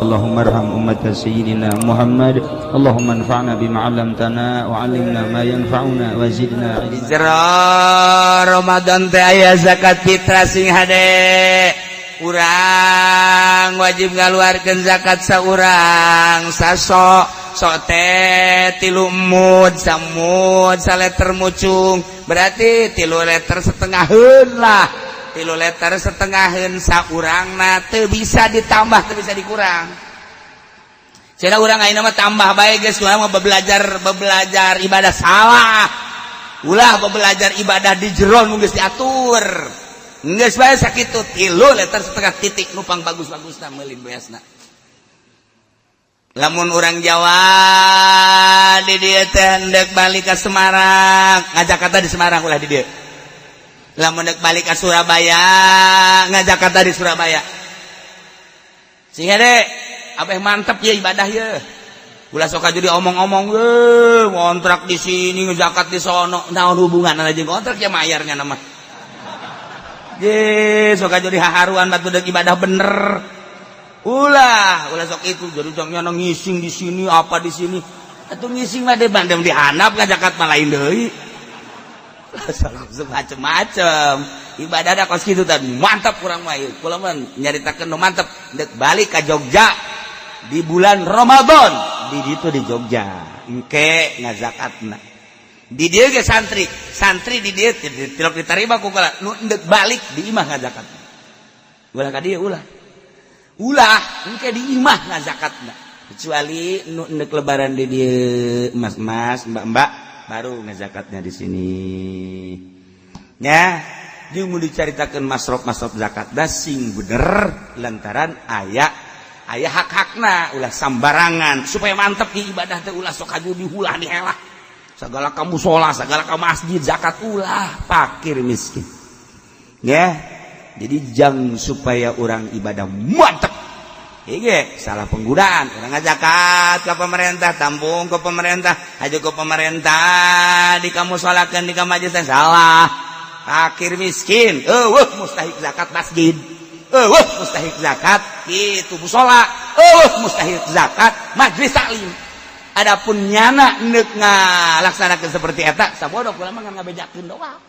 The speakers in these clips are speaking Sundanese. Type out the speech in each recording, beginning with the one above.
اللهم ارحم أمة سيدنا محمد اللهم انفعنا بما علمتنا وعلمنا ما ينفعنا وزدنا علما. Jero Ramadan teh aya zakat fitrah sing hade. Urang wajib ngaluarkeun zakat saurang saso sok teh 3 mud samud saleter mucung berarti 3 liter setengaheun lah. 3 liter setengaheun saurangna teu bisa ditambah teu bisa dikurang. Cenah urang ayeuna mah tambah bae geus mah belajar ibadah salah. Ulah belajar ibadah di jero nu geus diatur. Geus bae sakitu 3 liter setengah titik nupang bagus-bagusna meulin beasna. Lamun urang Jawa di dieu teh hendak balik ka Semarang, ngajak kata di Semarang ulah di dieu. Lamun hendak balik ka Surabaya, ngajak kata di Surabaya. Sing hade, abeh mantep ya ibadah ye. Ulah sok jadi omong-omong ye, ngontrak di sini, ngezakat di sono, naon hubunganna jeung kontrak ya mayarnya nama. Ye, sok jadi haharuan batu deuk ibadah bener. Ulah sok itu jadi jangnya ngising di sini apa di sini. Atuh ngising mah de bandem dihanap ngajakat mah lain deui. Macem-macem. Ibadah da kos kitu tadi mantap kurang mah ieu. Kula mah nyaritakeun nu mantep deuk balik ka Jogja di bulan Ramadan. Di ditu di Jogja. Engke ngazakatna. Di dieu ge santri di dieu tilok ditarima ku kula nu deuk balik di imah ngazakatna. Ulah ka dieu ulah engke di imah ngazakatna kecuali nu endek lebaran di dieu mas-mas mbak-mbak baru ngazakatnya di sini nya jeung mun dicaritakeun masrof zakat da sing bener lantaran aya hak-hakna ulah sambarangan supaya mantep di ibadah teh ulah sok aju dihulah dihelah segala kamu sholat segala kamu masjid zakat ulah fakir miskin ya. Jadi jang supaya orang ibadah mantep. Iya, salah penggunaan. Orang zakat ke pemerintah, tampung ke pemerintah, aja ke pemerintah, di kamu sholatkan di kamu majelis salah. Fakir miskin, mustahik zakat masjid. Mustahik zakat itu musola. Mustahik zakat majelis taklim. Adapun nyana neuk ngalaksanakeun seperti eta, sabodo kula mah ngabejakeun doang.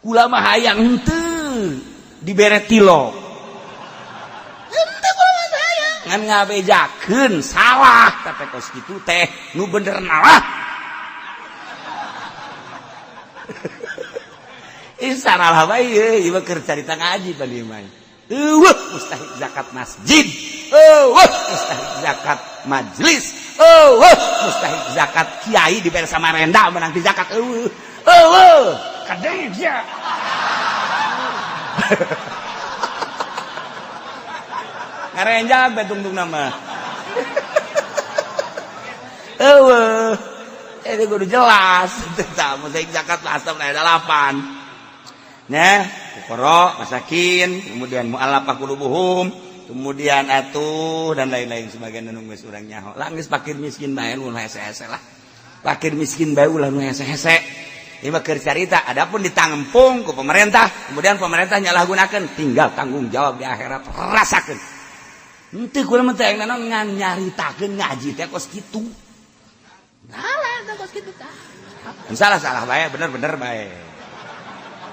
Kula mah hayang henteu dibere tilo henteu kula mah hayang ngan ngabejakeun salah tapi kos kitu teh nu bener nalah. Salah bae ieu keur carita ngaji bali mah. Mustahik zakat masjid. Mustahik zakat majelis. Mustahik zakat kiai dibere Samarenda menang di zakat. Kadang ya. Ngarenjang betungtung nama. Ini kudu jelas. Tentang mustahik zakat asam ada 8. Nah, fukara, masakin, kemudian mu'allafah qulubuhum, kemudian atuh dan lain-lain sebagainya nu geus urang nyaho. Lah geus fakir miskin bae nu hese-hese lah. Fakir miskin bae ulah nu hese-hese. Ieu mah keur carita, adapun ditampung ku pemerintah, kemudian pemerintah nyalahgunakeun, tinggal tanggung jawab di akhirat rasakeun. Henteu kula mah teh ngan nyaritakeun ngaji teh kos kitu. Nalah teh kos kitu tah. Salah bae, bener bae.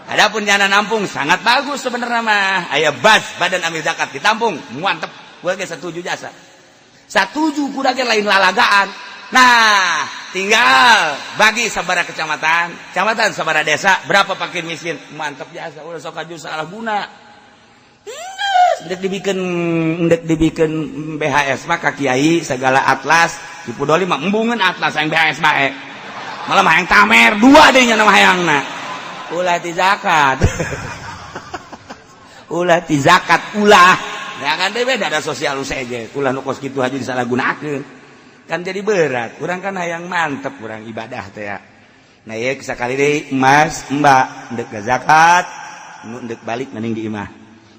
Adapun nyana nampung sangat bagus sebenarnya mah. Aya badan amil zakat ditampung, mantep. Gua ge setuju jasa. Setuju kuda ge lain lalagaan. Nah, tinggal bagi sabara kecamatan sabara desa berapa fakir miskin, mantep jasa. Udah sok aju salah guna. Ndek dibikeun BHS mah ka kiai segala atlas, di Pudoli mah embungeun atlas yang BHS bae. Malah mah yang tamer dua deui nya nama hayangna. Ulah ti zakat. Ulah ti zakat ulah. Ya kan teh beda ada sosial usege. Ulah nu kos kitu haji disalahgunakeun. Kan jadi berat. Urang kan hayang mantep urang ibadah teh ya. Nah ieu sakali deui emas, mbak, endek zakat, nu endek balik mending di imah.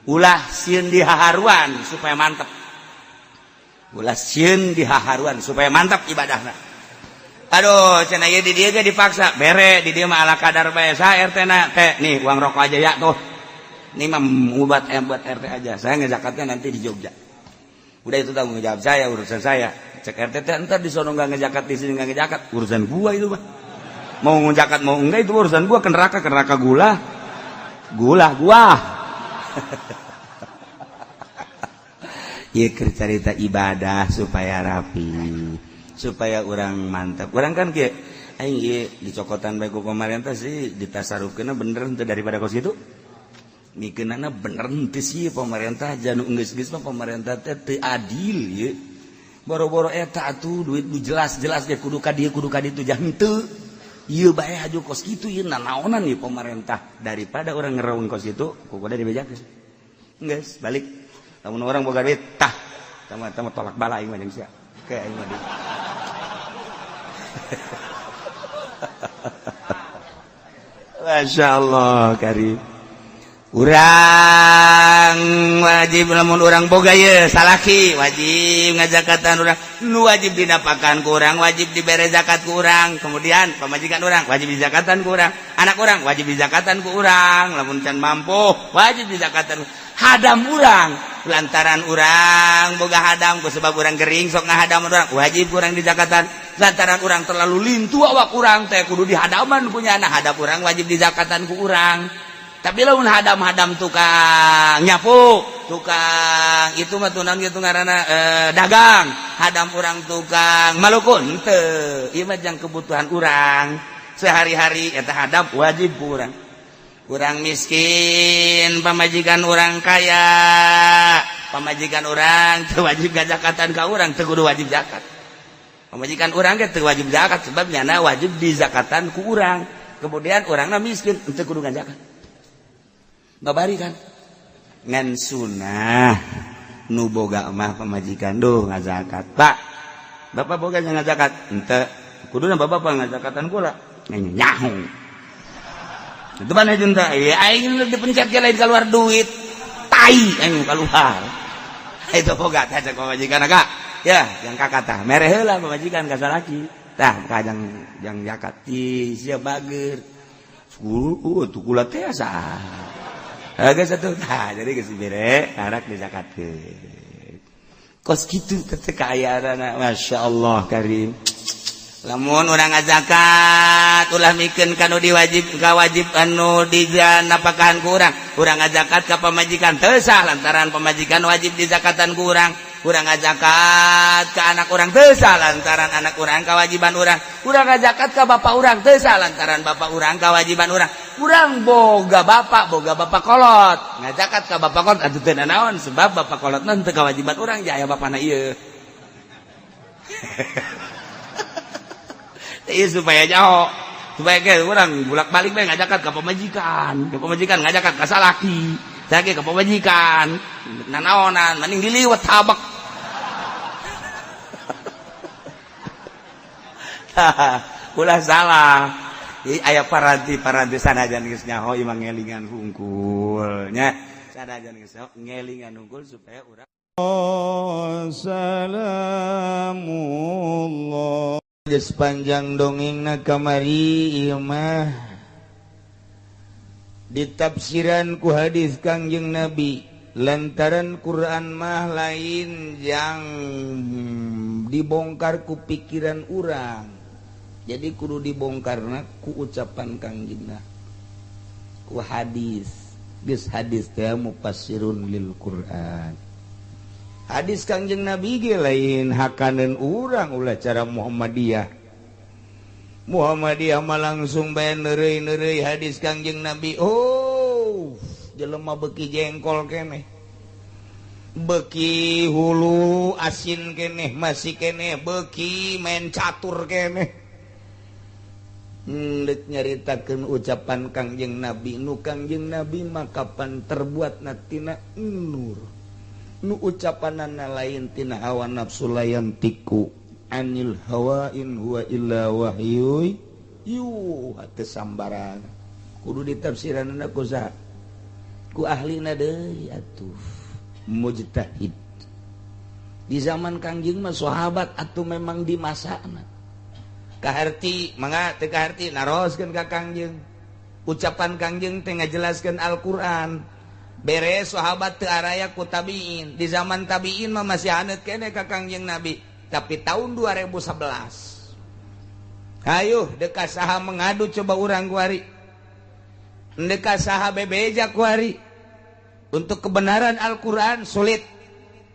Ulah sieun dihaharuan supaya mantep. Ulah sieun dihaharuan supaya mantep ibadahna. Aduh, cenah ieu di dieu ge dipaksa, bere di dieu mah ala kadar bae. Saya RT na, teh nih uang rokok aja ya tuh. Ini mah buat RT aja. Saya ngezakatnya nanti di Jogja. Udah itu tanggung jawab saya, urusan saya. Cek RT entar di sono nggak ngejakat, di sini nggak ngejakat, urusan gua itu mah. Mau ngejakat mau enggak itu urusan gua, ke neraka gula gua. Ieu keur carita ibadah supaya rapi, supaya orang mantap. Orang kan kieu aing ieu dicokotan bae ku pemerintah sih ditasarufkeunna bener henteu daripada kos kitu. Mikeunana bener henteu sih pemerintah janu geus-geus mah pemerintah teh teu adil ieu. Boro-boro eta atuh duit nu jelas-jelas ge kudu ka dieu kudu ka ditu jah henteu. Ieu bae haju kos kitu ieu nanaonan ieu pemerintah daripada orang ngeraun kos kitu kudu dibejakeun. Geus balik. Lamun orang boga duit tah tama tolak bala aing mah jeung sia. Ke aing mah di. Masya Allah karim. Urang wajib lamun urang boga ye salaki wajib ngajakatan urang nu wajib dinapakan ku urang wajib dibere zakat ku urang kemudian pamajikan urang wajib dizakatan ku urang anak urang wajib dizakatan ku urang lamun can mampu wajib dizakatan hadam urang lantaran urang boga hadam ku sebab urang gering sok ngahadam urang wajib urang dizakatan lantaran urang terlalu lintu awak urang teh kudu dihadaman punya anak hadap urang wajib dizakatan ku urang. Tapi lamun hadam-hadam tukang nyapu, tukang itu mah tunan gitu ngaranna dagang, hadam urang tukang malukun teu. Ieu mah jang kebutuhan urang. Sehari-hari eta hadam wajib ku urang. Urang miskin, pamajikan urang kaya, pamajikan urang teu wajib zakatan ka urang, teu kudu wajib zakat. Pamajikan urang ge teu wajib zakat sebab nyana wajib dizakatan ku urang. Kemudian urangna miskin, teu kudu ngazakat. Babari kan ngan sunah nu boga mah pamajikan duh ngazakat pak bapak boga ngazakat henteu kuduna bapak ngazakatan kula nyaho itu mana junta aing dipencet ge lain keluar duit tai aing keluar itu boga teh cek pamajikan kak ya yang kakak tah mere heula pamajikan ka salaki tah kajang jang zakat ti sia bager tuh kula teh asa agak satu, nah jadi kesibere, anak dizakatkeun. Kos gitu teh kaayana, masya Allah karim. Lamun urang ngazakat, ulah mikeun kanu diwajib, kawajib anu dijanapakan ku urang. Urang ngazakat ka pamajikan teu sah lantaran pamajikan wajib dizakatan ku urang. Urang ngazakat ka anak urang teu sah lantaran anak urang kawajiban urang. Urang ngazakat ka bapak urang teu sah lantaran bapak urang kawajiban urang. Urang boga bapak kolot. Ngazakat ka bapak kolot atuh teu naon sebab bapak kolot teh teu kawajiban urang jaya bapana ieu. Ieu supaya jauh. Supaya ge urang bolak-balik bae ngazakat ka pamajikan ngazakat ka salaki. Sage ka pamajikan nanaonan mending diliwat habak. Ulah salah. Aya paranti sanajan geus nyaho imah ngelingan hungkul nya. Sanajan geus ngelingan hungkul supaya urang Assalamualaikum. Sepanjang dongengna kamari ieu mah ditafsiran ku hadis Kangjeng Nabi lantaran Quran mah lain yang dibongkar ku pikiran urang jadi kudu dibongkarna ku ucapan Kangjengna ku hadis geus hadis teh mufassirun lil Quran hadis Kangjeng Nabi ge lain hakaneun urang ulah cara Muhammadiyah mah langsung bae neureuy hadis Kangjeng Nabi. Oh, jelema beuki jengkol keneh. Beuki hulu asin keneh, masih keneh, beuki main catur keneh. Deuk nyaritakeun ucapan Kangjeng Nabi, nu Kangjeng Nabi mah kapan terbuat tina nur. Nu ucapanana lain tina hawa nafsu layan tiku. Anil hawa in huwa illa wahyu yuha sambaran kudu ditafsiranna ku saha ku ahlina deui atuh mujtahid di zaman Kangjeng mah sahabat atuh memang di masana kaharti mangga teu kaharti naroskeun ka Kangjeng ucapan Kangjeng teh ngajelaskeun Al-Qur'an beres sahabat teu araya ku tabiin. Di zaman tabiin mah masih haneut keneh ka Kangjeng Nabi. Tapi tahun 2011 ayo dekat saha mengadu coba urang kuari, dekat saha bebeja kuari. Untuk kebenaran Al-Quran sulit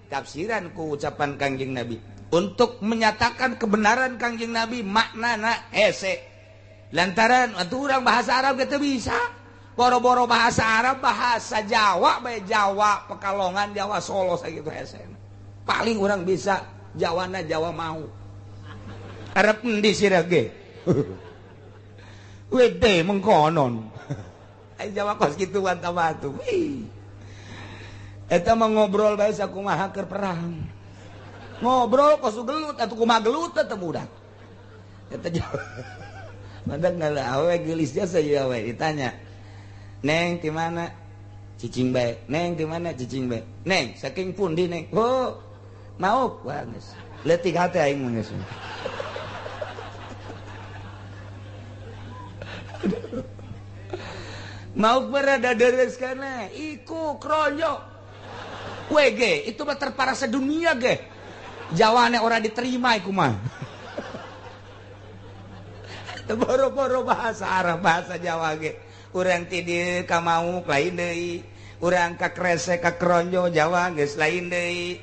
tafsiran ku ucapan Kangjeng Nabi. Untuk menyatakan kebenaran Kangjeng Nabi maknana hese. Lantaran atuh urang bahasa Arab kita bisa. Boro-boro bahasa Arab, bahasa Jawa, bae Jawa Pekalongan, Jawa Solo sakitu hese. Paling urang bisa Jawana Jawa mau. Arab endi sirah ge? Wede mengkonon. Ai Jawa kos kitu batu. Eta mah ngobrol bae sakumaha keur perang. Ngobrol kos gelut atuh kumaha gelut teh budak. Eta Jawa. Madak ngalah awe gelisnya saya awe ditanya. Neng di mana? Cicing bae. Neng di mana? Cicing bae. Neng saking pundi neng? Oh, mau wah geus. Leutik hate aing mah geus. Mau berada deres kana iku kronyo WG itu mah terparah sedunia ge. Jawane ora diterima iku mah. Boro-boro bahasa Arab bahasa Jawa ge. Urang ti dieu ka mau lain deui. Urang ka kresek ka kronyo Jawa geus lain deui.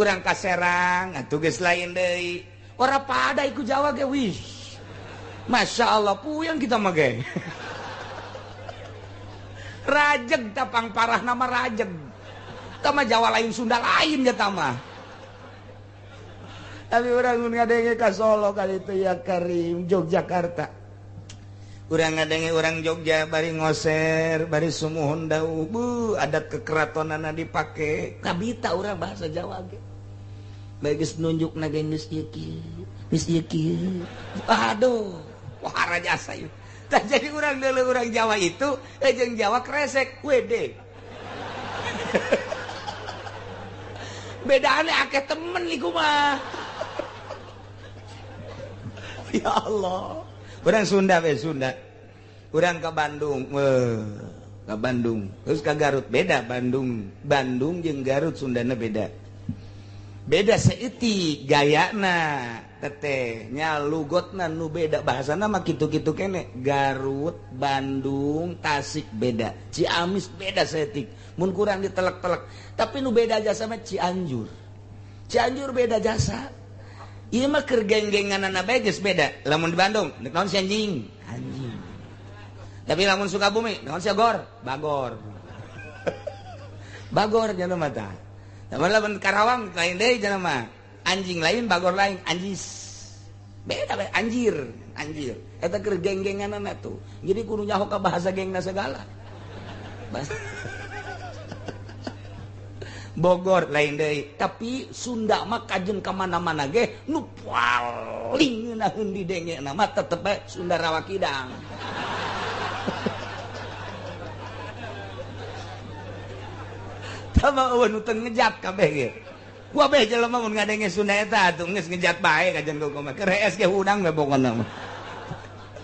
Urang ka Serang atuh geus lain deui. Ora pada iku Jawa ge wish. Masya Allah puyeng kita mah ge. Rajeg tapang parah nama rajeg. Tama Jawa lain Sunda lain ya tama. Tapi orang ngadenge ka Solo kali itu ya Karim Yogyakarta. Urang ngadenge orang Jogja bari ngoser, bari sumuhun dawuh, bu adat kekeratonana dipake. Kabita urang bahasa Jawa ge. Bae geus nunjukna ge geus ieu kieu. Geus ieu kieu. Aduh, wah jasa ieu. Tak jadi orang dulu orang Jawa itu jeung Jawa kresek wede. Bedane akeh temen iku mah. Ya Allah. Urang Sunda we Sunda. Urang ka Bandung. Ka Bandung. Terus ka Garut beda Bandung. Bandung jeung Garut Sundana beda. Beda seeutik gayana. Teteh nya lugotna nu beda bahasana mah kitu-kitu kene. Garut, Bandung, Tasik beda. Ciamis beda seeutik. Mun kurang ditelek-telek. Tapi nu beda jasa mah Cianjur. Cianjur beda jasa. Ieu mah keur geng-genganana bae geus beda. Lamun di Bandung, naon si anjing? Anjing. Tapi lamun Sukabumi, naon si Gor? Bagor. Bagor cenah mah tah. Tapi lamun Karawang lain deui cenah mah. Anjing lain, bagor lain, anjis. Beda be, anjir. Eta keur geng-genganana tuh. Jadi kudu nyaho ka bahasa gengna segala. Bogor lain deui, tapi Sunda mah kajen ka mana-mana ge nu paling ngeunaheun di dengena mah tetep bae Sunda Rawa Kidang. Tama eueun nu teu ngejat kabeh ge. Gua bae jelema mun ngadenge Sunda eta atuh geus ngejat bae kajen gua mah. Keur hees ge hudang bae pokona mah.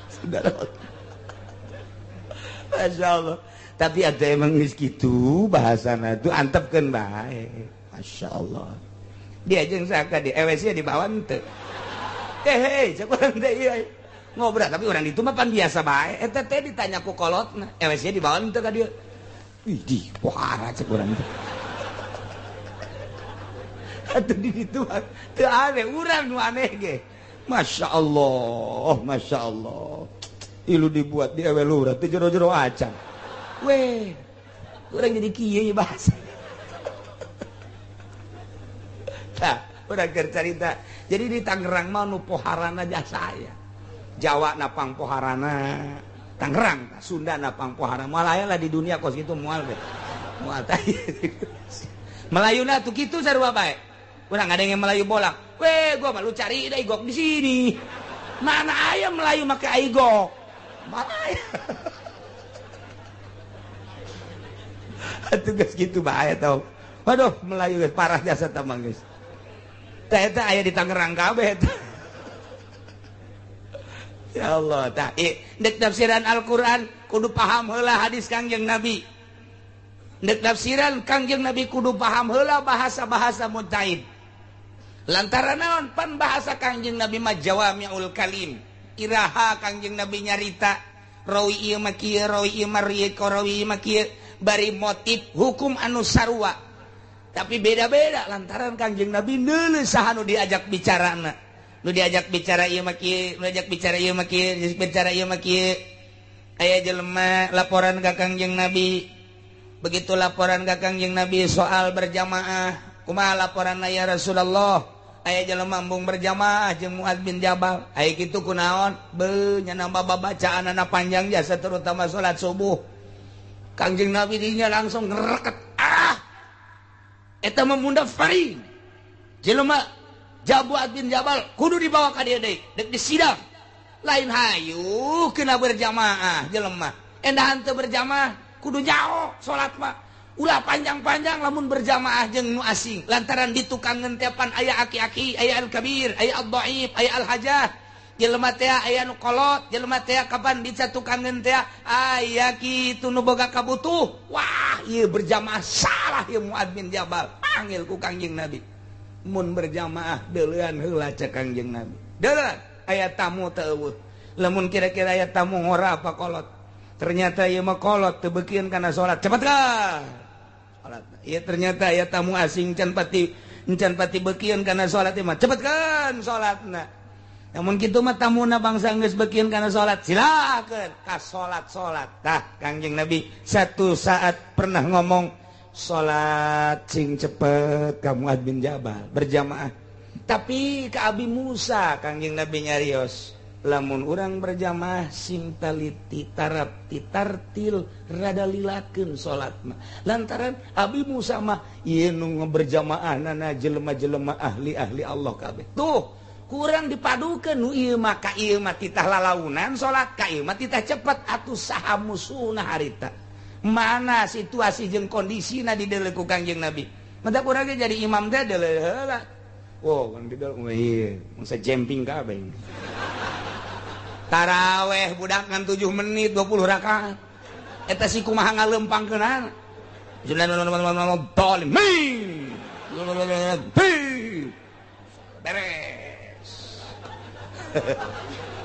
Saudara. Masyaallah. Tapi ada emang geus kitu bahasana tuh antepkeun bae. Masyaallah. Dia jeung saka di EWC di bawah teu. Hei, cek urang teh ieu. Ngobrol tapi urang ditu mah pan biasa bae. Eta teh ditanya ku kolotna, EWC di bawah teu ka dieu. Ih, di pohara cek urang teh. Atuh di ditu teu aneh urang nu aneh ge. Masya Allah. Ilu dibuat di ewe lurah teu jero-jero acan. Weh, urang jadi kieu bahasa. Tah, urang keur carita. Jadi di Tangerang mah nu poharana jasa aya. Jawa napang poharana, Tangerang, Sunda napang poharana. Moal aya lah di dunia kos kitu moal we. Moal tah. Melayuna tuh kitu sarua bae. Urang ada yang Melayu bolak. Weh, gua malu cari da igok di sini. Mana aya Melayu make igok? Mana aya? Atuh geus kitu bae tau. Waduh, Melayu geus parah jasa tamang geus. Tah eta aya di Tangerang kabeh eta. Ya Allah, tah dek tafsiran Al-Qur'an kudu paham heula hadis Kangjeng Nabi. Dek tafsiran Kangjeng Nabi kudu paham heula bahasa-bahasa mujtahid. Lantaran naon pan bahasa Kangjeng Nabi mah jawamiul kalim. Iraha Kangjeng Nabi nyarita rawi ieu mah kieu, rawi ieu mah rieu, rawi ieu mah kieu, bari motif hukum anu sarua. Tapi beda-beda lantaran Kangjeng Nabi neuleuh saha nu diajak bicarana. Nu diajak bicara ieu mah kieu, nu diajak bicara ieu mah kieu, diajak bicara ieu mah kieu. Aya jelema laporan ka Kangjeng Nabi. Begitu laporan ka Kangjeng Nabi soal berjamaah, kumaha laporanna ya Rasulullah? Aya jelema embung berjamaah jeung Muad bin Jabal. Aya kitu kunaon? Beuh nya nambah bacaanana panjang jasa terutama salat subuh. Kangjeng Nabi dinya langsung ngereket. Eta mah munda faring. Jelema Muad bin Jabal kudu dibawa ka dieu deui, dek disidang. Lain hayu kena berjamaah jelema. Endahan teu berjamaah kudu jauh salat mah ulah panjang-panjang lamun berjamaah jeung nu asing lantaran di tukang ngentepan aya aki-aki, aya al-kabir, aya ad-dhaif, aya al-hajah. Jelema teh aya nu kolot, jelema teh kapan dicatukan ngen teh aya kitu nu boga kabutuh. Wah, ieu berjamaah salah ieu Muad bin Jabal. Panggil ku Kangjeng Nabi. Mun berjamaah deuleuan heula cek Kangjeng Nabi. Deuleuan aya tamu teu eueuh. Lamun kira-kira aya tamu ngora apa kolot. Ternyata ieu mah kolot teu beukeun kana salat. Cepatkan. Salat. Ieu ternyata aya tamu asing can pati beukeun kana salat ieu mah. Cepatkan salatna. Namun kitu mah tamuna bangsa geus beukeun kana salat. Silakeun ka salat-salat. Tah Kangjeng Nabi satu saat pernah ngomong salat sing cepet ka Muad bin Jabal berjamaah. Tapi ka Abi Musa Kangjeng Nabi nyarios. Lamun urang berjamaah sing taliti tarap titartil rada lilakeun salatna lantaran Abi Musa mah ieu nu berjamaahnana jelema-jelema ahli-ahli Allah kabeh tuh kurang dipadukeun nu ieu mah ka ieu mah titah lalaunan salat ka ieu mah titah cepet atuh saha musuhna harita mana situasi jeung kondisina di deuleu ku Kangjeng Nabi mantap urang jadi imam teh deuleu heula wow kan dideuleu ieu mangsa jemping kabeh taraweh budak ngan 7 menit 20 rakaat eta si kumaha ngalempangkeunana beres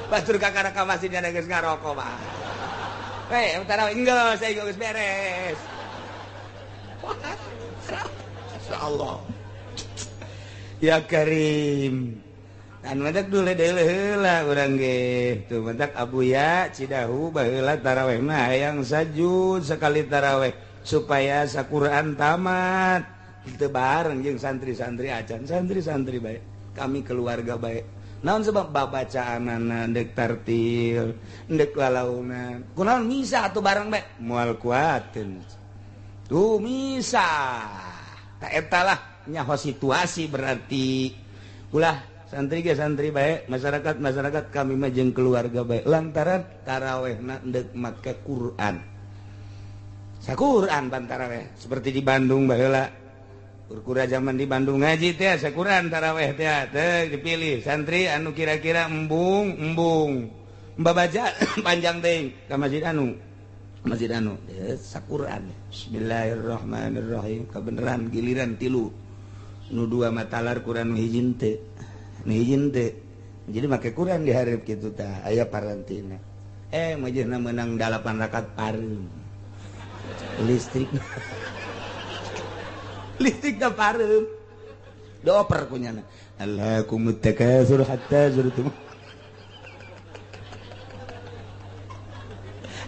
batur kakara ka masjid nya geus ngaroko mah taraweh geus saya geus beres insyaallah ya Karim. Anu mentak dulu deuleu heula urang ge. Tuh mentak Abuya Cidahu baheula taraweh mah hayang sajud sekali taraweh supaya saquran tamat. Teu bareng jeung santri-santri acan, santri-santri bae. Kami keluarga bae. Naon sebab babacaanana dek tartil, dek lalaunan. Kunaon misa atuh bareng bae? Moal kuateun. Tuh misa. Ta eta lah nyaho situasi berarti ulah santri ge santri bae masyarakat kami mah jeung keluarga bae lantaran tarawehna deuk make Quran saquran pan taraweh seperti di Bandung baheula kurkura zaman di Bandung ngaji teh saquran taraweh teh teu dipilih santri anu kira-kira embung babaca panjang teh ka masjid anu saquran bismillahirrahmanirrahim kabeneran giliran 3 nu 2 matalar Quran nu hiji teh jadi make Quran di hareup kitu tah aya parantina majehna meunang 8 rakaat pareum listrikna pareum dioper kunyana allakumut takatsur hatta zurtum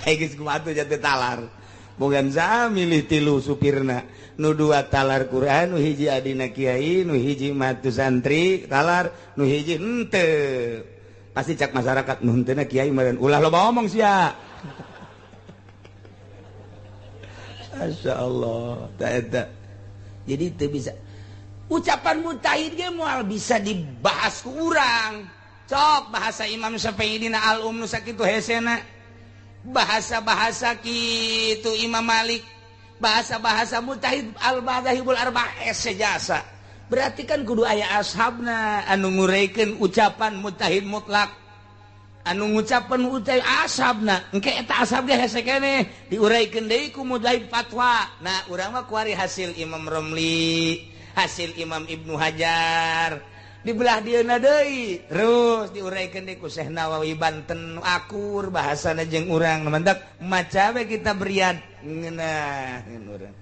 geus kumaha jatuh talar bogan sami milih 3 supirna nu 2 talar Quran nu hiji adina kiai nu hiji matu santri talar nu hiji henteu pasti cak masyarakat nu henteuna kiai meureun ulah loba ngomong sia masyaallah ta eta jadi teu bisa ucapan mujtahid ge moal bisa dibahas ku urang cok bahasa Imam Syafi'i dina al-um nu sakitu hesena bahasa-bahasa kitu Imam Malik bahasa-bahasa mujtahid al-madzhabul arba'ah sejasa berarti kan kudu aya ashabna anu ngureikeun ucapan mujtahid mutlak anu ngucapan utai asabna engke eta asab ge hese keneh diuraykeun deui ku mujahid fatwa. Nah urang mah kuari hasil Imam Romli, hasil Imam Ibnu Hajar dibelah dieuna deui terus diuraykeun deui ku Syekh Nawawi Banten akur bahasana jeung urang mantak maca we kitab Riyad ngeunah urang.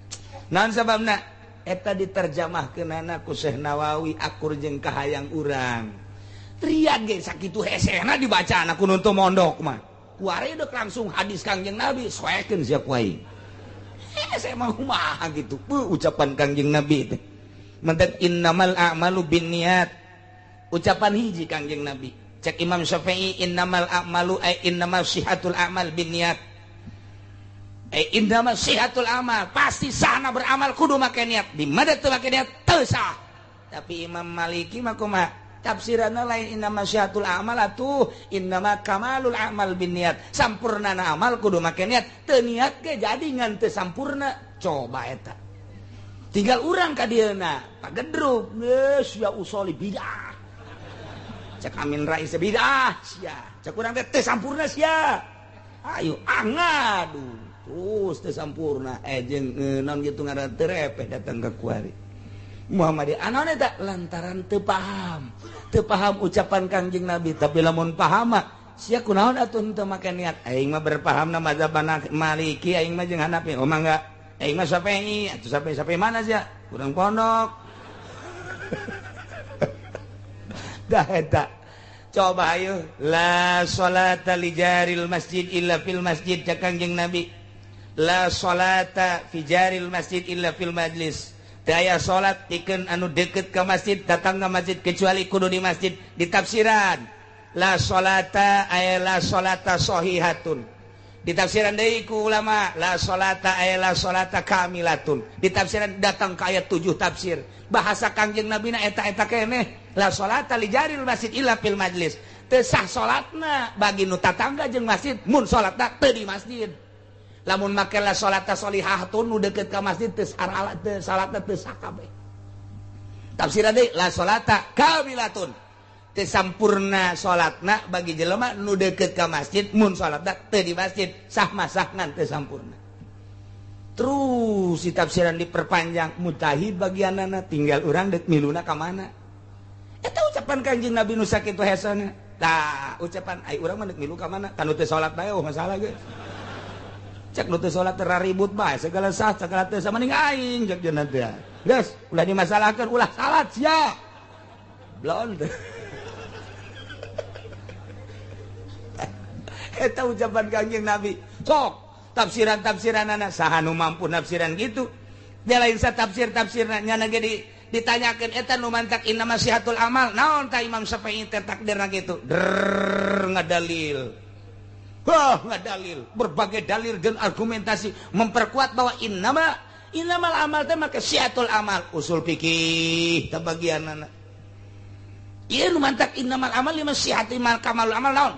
Naon sababna eta diterjemahkeunana ku Syekh Nawawi akur jeung kahayang urang. Riyad ge sakitu hesena dibacana ku nu teu mondok mah. Kuari deuk langsung hadis Kangjeng Nabi soekeun sia ku aing. Hese mah kumaha gitu. Ucapan Kangjeng Nabi teh. Mantat innamal a'malu binniyat. Ucapan hiji Kangjeng Nabi. Cek Imam Syafi'i innamal a'malu innamal sihatul a'mal binniyat. Innamal sihatul amal pasti sahna beramal kudu make niat. Di mana teu make niat teu sah. Tapi Imam Maliki mah kumaha? Tafsiranna lain innamal sihatul amal atuh innamal kamalul amal binniyat. Sampurnana amal kudu make niat. Teu niat ge jadi ngan teu sampurna. Coba eta. Tinggal urang ka dieuna pagedruk geus ya usoli bidah. Cek Amin Rais bidah sia. Cek urang teh teu sampurna sia. Ayo angadu terus teu sampurna jeung naon kitu ngaranna teu repeh datang ka kuari. Muhammadiyah anaon eta lantaran teu paham. Teu paham ucapan Kangjeng Nabi tapi lamun paham mah sia kunaon atuh teu make niat. Aing mah berpahamna mazhab Maliki aing mah jeung Hanafi. Oh mangga aing mah Syafi'i atuh Syafi'i mana sia? Urang pondok. Dah eta. Coba ayo la sholata li jaril masjid illa fil masjid cak Kangjeng Nabi. La sholata fi jaril masjid illa fil majlis. Teu aya salat pikeun anu deukeut ka masjid datang ka masjid kecuali kudu di masjid. Di tafsiran la sholata aya la sholata sahihatun. Di tafsiran deui ku ulama la sholata aya la sholata kamilatun. Di tafsiran datang ka ayat 7 tafsir. Bahasa Kangjeng Nabi na eta-eta keneh. La sholata li jaril masjid illa fil majlis. Teu sah salatna bagi nu tatangga jeung masjid mun salatna teu di masjid. Lamun make la sholata sholihatun nu deukeut ka masjid teu salatna teu sah kabeh. Tafsiran deui la sholata kamilatun. Teu sampurna salatna bagi jelema nu deukeut ka masjid mun salatna teu di masjid sah mah sah ngan teu sampurna. Terus si tafsiran diperpanjang mujtahid bagianana tinggal urang deuk miluna ka mana. Eta ucapan Kanjeng Nabi nu sakitu hesana. Tah ucapan ai urang mah deuk milu ka mana? Kanu teu salat bae masalah ge. Cek nu teu salat teu ribut bae segala sah segala teu sama ning aing cek jeuna teh. Geus ulah dimasalahkeun ulah salat sia. Blon teh. Eta ucapan Kanjeng Nabi. Sok tafsiran-tafsiranana saha nu mampu nafsiran gitu. Dia lain sa tafsir-tafsirna nya ge ditanyakeun eta nu mantak inna masihatul amal naon ta Imam Syafi'i teh takdirna kitu ngadalil. Wah, ngadalil berbagai dalil dan argumentasi memperkuat bahwa innamal amal teh make sihatul amal usul fikih teh bagianna. Ieu nu mantak innamal amal lima sihatul kamalul amal naon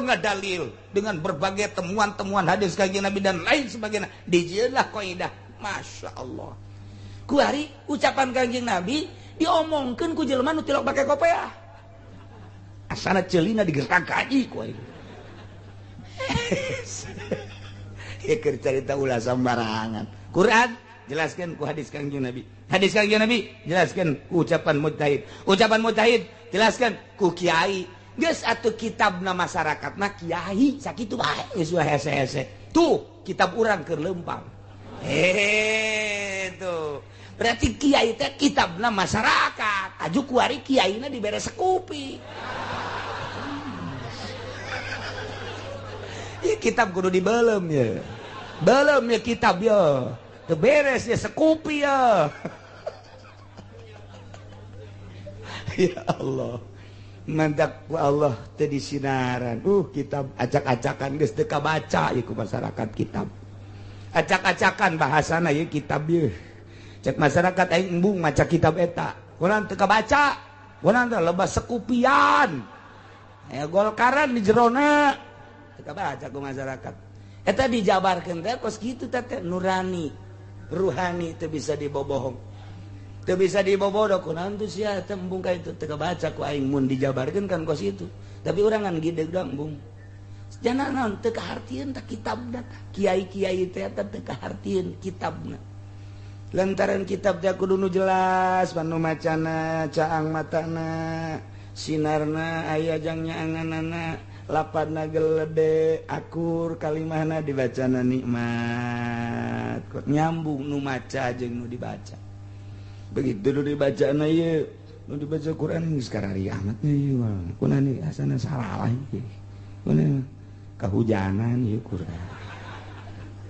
ngadalil dengan berbagai temuan-temuan hadis Kanjeng Nabi dan lain sebagainya. Dijieunlah kaidah Masya Allah. Kuari ucapan Kanjeng Nabi diomongkeun ku jelema nu tilok pake kopiah. Asana ceulina digertak kaji kuari. Ya keur carita ulah sambarangan. Quran jelaskeun ku hadis Kanjeng Nabi. Hadis Kanjeng Nabi jelaskeun ku ucapan mujtahid. Ucapan mujtahid jelaskeun ku kiai. Geus atuh kitabna masyarakatna kiai sakitu bae geus hese-hese. Tuh kitab urang keur leumpang. Tuh. Berarti kiai teh kitabna masyarakat. Aju kuari kiaina dibere sekupi. Ya kitab kudu dibelem ya. Belem ya kitab ya. Teu beres ya sekupi ya. Ya Allah. Mandak ku Allah teu disinaran. Kitab acak-acakan geus teu kabaca ieu ku masyarakat kitab. Acak-acakan bahasana ieu kitab ieu. Cek masyarakat aing embung maca kitab eta. Kurang teu kabaca. Kurang teh loba sekupian. Aya golkaran di jerona. Teu kabaca ku masyarakat. Eta dijabarkeun teh kos kitu teh nurani, ruhani teu bisa dibobohong. teu bisa dibobodo kunaon tuh sia teh embung ka itu teu baca ku aing mun dijabarkeun kan kos itu tapi urang ngan gideg da embung jangan naon teu kahartieun ta kitabna kiai-kiai teh teu kahartieun kitabna lantaran kitab teh kudu nu jelas panu macana caang matana sinarna aya jang nyaanganana lapadna gelede akur kalimahna dibacana nikmat kok nyambung nu maca jeung nu dibaca begitu nu dibacana ieu nu dibaca Quran geus karari amat ieu kunani asana salah ieu kunani kahujanan ieu Quran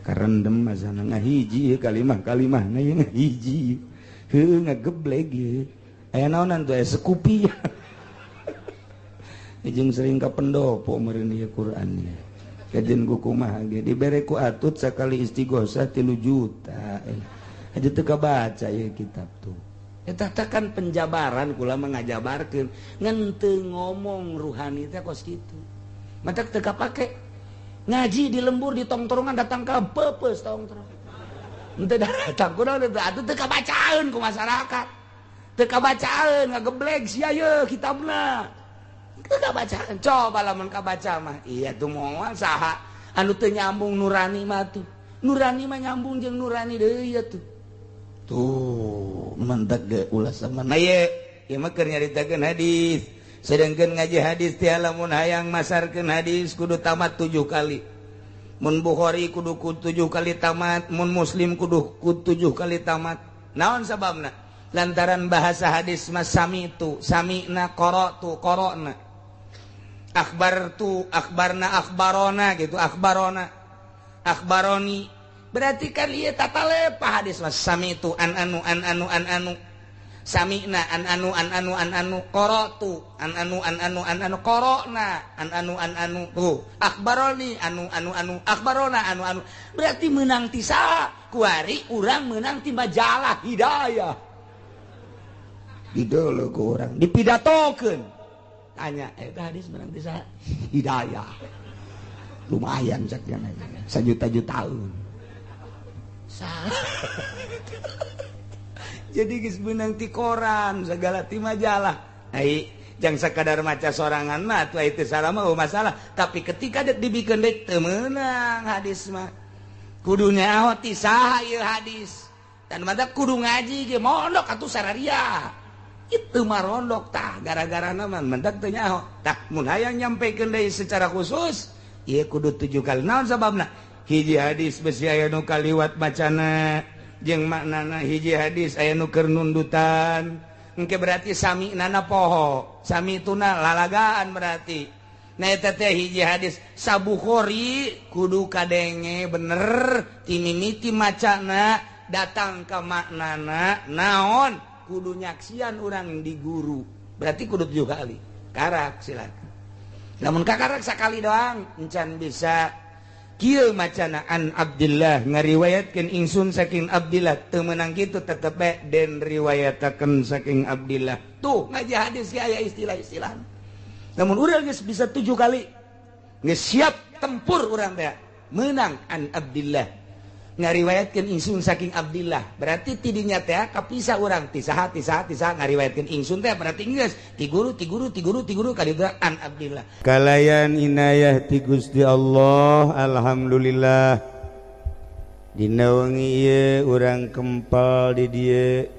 karendem asana ngahiji kalimah-kalimahna ieu ngahiji heuh ngageblek ieu aya naonan tuh aya sekupi jeung sering ka pendopo meureun ieu Quran ieu kajen ku kumaha ge dibere ku atut sakali istighosah 3 juta aja teu kabaca ieu kitab tuh eta teh kan penjabaran kula mengajabarkeun ngan teu ngomong ruhani teh kos kitu matak teu kapake ngaji di lembur di tongtorongan datang ka peupeus tongtorong henteu datang kunaon teh atuh teu kabacaeun ku masyarakat teu kabacaeun ngageblek sia ieu kitabna teu kabacaan coba lamun kabaca mah iya tuh moal saha anu teu nyambung nurani mah tuh nurani mah nyambung jeung nurani deui ya tuh mentek ge ulah sama nah ye ieu mah keur nyaritakeun hadis sedengkeun ngaji hadis teh lamun hayang masarkeun hadis kudu tamat 7 kali mun Bukhari kudu 7 kali tamat mun Muslim kudu 7 kali tamat naon sababna lantaran bahasa hadis mah samitu samina qara'tu qara'na akhbartu akhbarna akhbarona gitu akhbarona akhbaroni berarti kan ieu tata lepah hadis mas samitu an anu samina an anu qara'tu an anu qara'na an anu tuh akhbaroni anu akhbarona anu berarti meunang ti saha kuari urang meunang ti majalah hidayah dideuleuh ku urang dipidatokeun tanya eta hadis menang ti saha hidayah lumayan sakjana 1 juta-jutaeun saha jadi geus menang ti koran segala ti majalah ai jang sakadar maca sorangan mah atuh itu salah mah masalah tapi ketika dibikeun deui teu meunang hadis mah kudu nyaho ti saha ieu hadis dan mata kudu ngaji ge mondok atuh sararia itu marondok tah gara-gara nama mendak teu nyaho tah mun hayang nyampekeun deui secara khusus ieu kudu 7 kali naon sababna hiji hadis besi aya nu kaliwat macana jeung maknana hiji hadis aya nu keur nundutan engke berarti saminana poho samituna lalagaan berarti nah eta teh hiji hadis sabukhari kudu kadenge bener ti mimiti macana datang ka maknana naon kudu nyaksian orang di guru berarti kudu 7 kali karak silakan namun kakarak sakali doang encan bisa kieu macana an Abdillah ngariwayatkeun ingsun saking Abdillah teu meunang kitu tetep bae den riwayatakeun saking Abdillah tuh ngaji hadis ge aya istilah-istilah namun urang geus bisa 7 kali geus siap tempur urang teh meunang an Abdillah ngariwayatkeun ingsun saking Abdillah berarti tidinya teh kapisah urang ti saha ngariwayatkeun ingsun teh berarti geus ti guru kadieu an Abdillah kalayan inayah ti Gusti Allah alhamdulillah dina wengi ieu urang kempal di dieu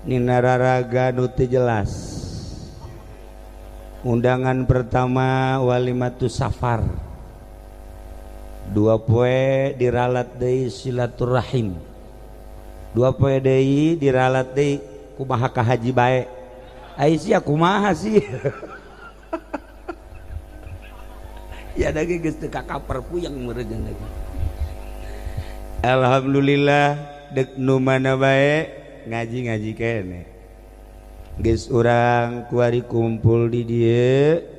nina raraga nu teu jelas undangan pertama walimatus safar 2 poe diralat deui silaturahim 2 poe deui diralat deui kumaha ka haji bae ai sia kumaha sih ya dage geus teu kakaper puyeng meureun lagi alhamdulillah deuk nu mana bae ngaji kene geus urang kuari kumpul di dieu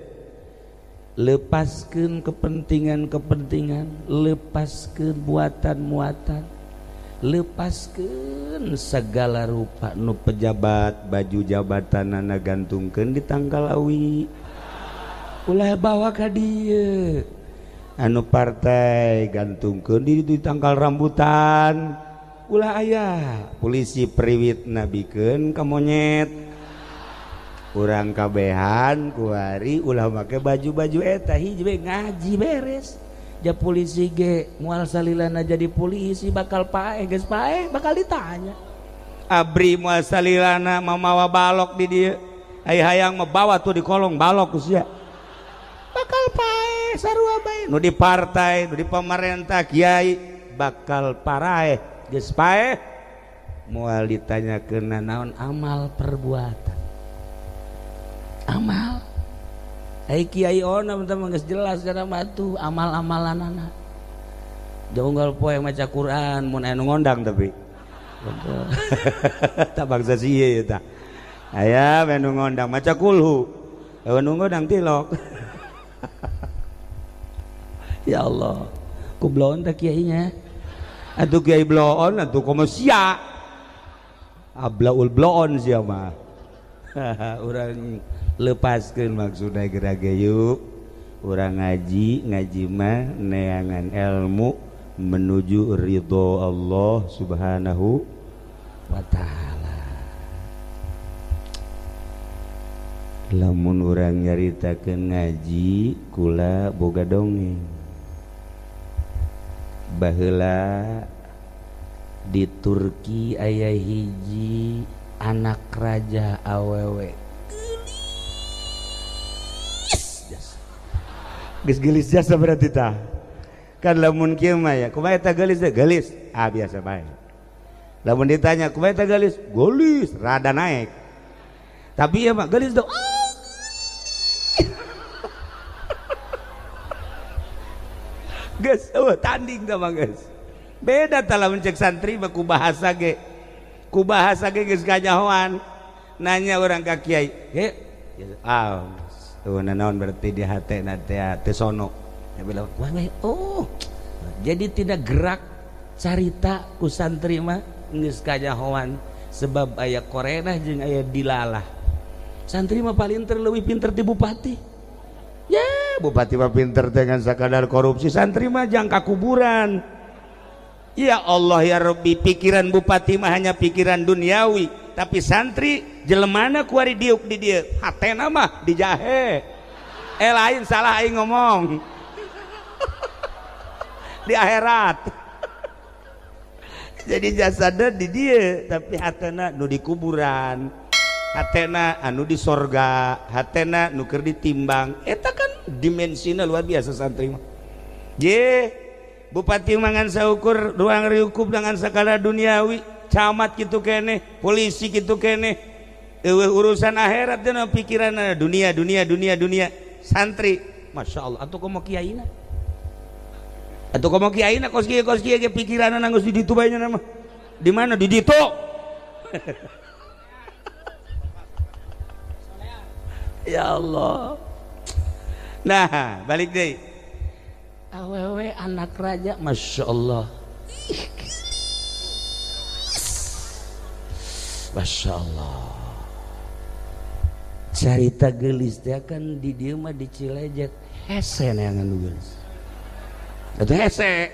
lepaskeun kepentingan lepaskeun muatan lepaskeun segala rupa nu pejabat baju jabatanana gantungkeun di tanggal awi ulah bawa ka dieu anu partai gantungkeun di tanggal rambutan ulah ayah polisi periwit nabikeun ka monyet urang kabehan kuari ulah make baju-baju eta hiji ngaji beres ja polisi ge moal salilana jadi polisi bakal paeh geus paeh bakal ditanya abri moal salilana mamawa balok di dieu ai hayang membawa tuh di kolong balok sia bakal paeh sarua bae nu di partai nu di pemerintah kiai bakal paraeh geus paeh moal ditanyakeun naon amal perbuatan amal ai kiai ona mentah geus jelas kana batu amal-amalanana jonggal poe maca Quran mun anu ngondang tapi tak bangsa sieu eta aya anu ngondang maca kulhu anu ngondang tilok ya Allah kubloon teh kiainya atuh kiai bloon atuh komo sia ablaul bloon sia mah urang lepaskeun maksudna gerage yuk urang ngaji mah neangan ilmu menuju ridho Allah subhanahu wa ta'ala lamun urang nyaritakeun ngaji kula boga dongeng baheula di Turki aya hiji anak raja awewe geus jasa berarti tah kan lamun kieu mah ya kumaha eta geulis teh geulis biasa bae lamun ditanya kumaha eta geulis geulis rada naik tapi ieu mah geulis teh geus tanding tah mah geus beda tah lamun cek santri mah ku bahasa ge geus kanyahoan nanya orang ka kiai he naon berarti di hatena teh sono ya bilang oh jadi tidak gerak carita ku santri mah geus kanyahoan sebab aya korenah jeung aya dilalah santri mah paling terleuwih pinter ti bupati ya bupati mah pinter dengan sakadar korupsi santri mah jangka kuburan ya Allah ya Rabbi pikiran bupati mah hanya pikiran duniawi tapi santri jelemana kuari diuk di dia hatena mah di jahe lain salah aing ngomong di akhirat jadi jasadna di dia tapi hatena nu di kuburan hatena anu di sorga hatena nu keur ditimbang eta kan dimensina luar biasa santri mah ye bupati mangan saukur ruang riukup dengan skala duniawi camat gitu kene polisi gitu kene urusan akhirat dan pikiran dunia santri masya Allah atau komo kiaina kos kiai ge pikiran nanggus di ditu bae nama di mana di ditu ya Allah nah balik deh awewe anak raja masya Allah masya Allah carita geulis teh kan di dieu mah di Cilejet hese neangan geulis atuh hese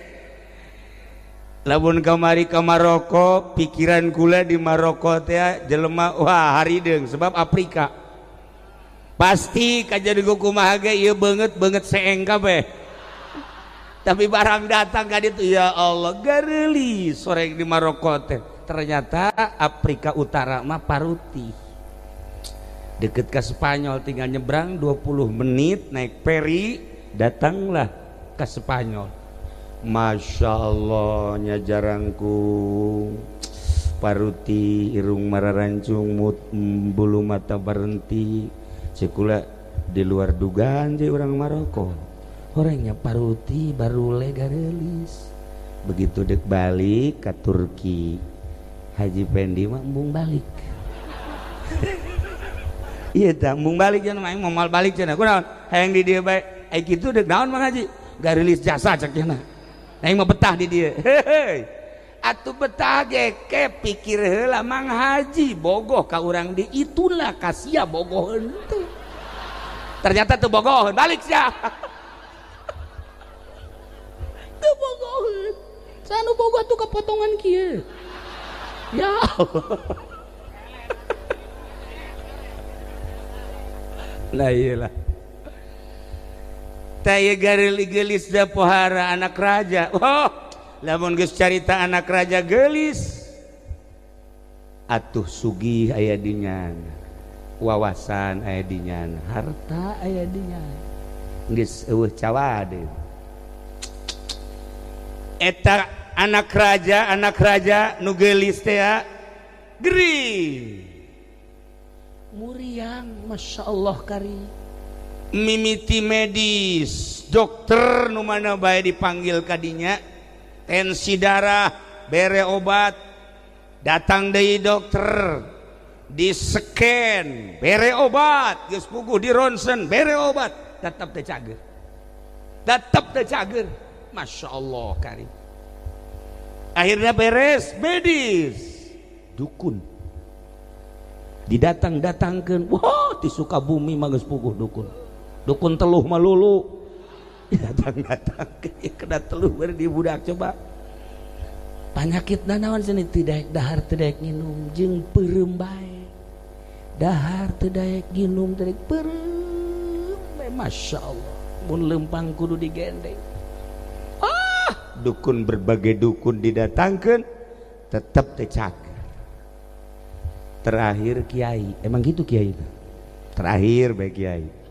lamun kamari ka Maroko pikiran kula di Maroko teh jelema wah harideung sebab Afrika pasti kajadigu kumaha ge ieu beungeut seeng kabeh tapi barang datang ka ditu ya Allah gareulis sore di Maroko teh ternyata Afrika Utara mah paruti deket ke Spanyol tinggal nyebrang 20 menit naik feri datanglah ke Spanyol masya Allah nya jarangku paruti irung mararancung bulu mata berhenti sekula di luar dugaan je orang Maroko orangnya paruti baru legarelis begitu dek balik ke Turki Haji Pendi mah embung balik iya tak embung balik jangan main mau mal balik cenah kunaon hayang di dieu bae ai kitu dek naon Mang Haji garelis jasa cek cenah hayang mah betah di dieu heuh atuh betah ge ke pikir heula Mang Haji bogoh ka urang di itulah kasia bogoh henteu ternyata teu bogoh balik sia teu bogoh sanu bogoh tuh kepotongan kieu Ya Allah. Lah iyalah. Taya garil gelis da pohara anak raja. Oh, lamun geus carita anak raja gelis. Atuh sugih aya dinyan. Wawasan aya dinyan, harta aya dinyan. Geus eueuh cawade. Eta anak raja nu gelis teh geuring. Muriang masyaallah kari. Mimiti medis, dokter nu mana bae dipanggil kadinya, tensi darah, bere obat, datang deui dokter, di-scan, bere obat, geus puguh di ronsen, bere obat, tetep teu cager. Tetep teu cager. Masyaallah karim. Akhirnya beres medis, dukun. Didatang-datangkeun, wah di Sukabumi mah geus puguh dukun. Dukun teluh malulu datang-datang kena teluh bari di budak coba panyakit naon cenah teu daek dahar teu daek nginum jeung peureum bae dahar teu daek nginum teu daek peureum bae masyaallah mun leumpang kudu digendeng dukun berbagai dukun didatangkeun tetep teu cager terakhir kiai emang gitu kiai terakhir bae kiai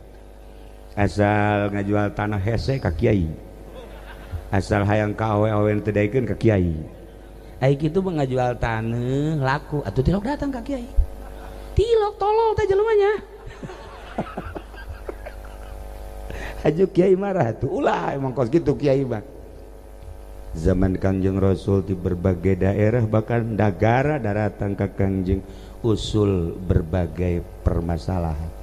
asal ngajual tanah hese ka kiai asal hayang ka awe-awe teu daekeun ka kiai ai kitu mah ngajual tanah laku atuh tilok datang ka kiai tilok tolol teh jelemanya aju kiai marah tuh ulah emang kos kitu kiai mah zaman Kangjeng Rasul di berbagai daerah bahkan negara daratan ka Kangjeng usul berbagai permasalahan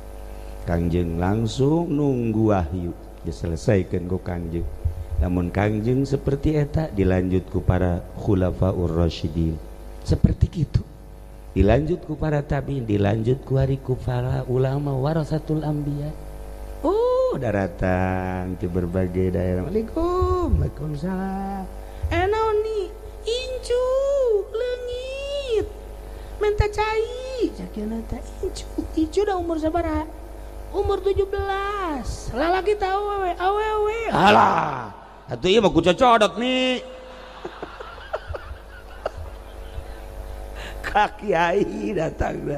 Kangjeng langsung nunggu wahyu diselesaikan ku Kangjeng namun Kangjeng seperti eta dilanjut ku para khulafaur rasyidin seperti gitu dilanjut ku para tabiin dilanjut ku hari ku para ulama warasatul anbiya daratan ke berbagai daerah Waalaikumsalam naon ni incu leungit menta cai sakieu teh incu da umur sabaraha umur 17 lalaki tahu awewe alah atuh ieu mah ku cocodot nih ka kiai datang da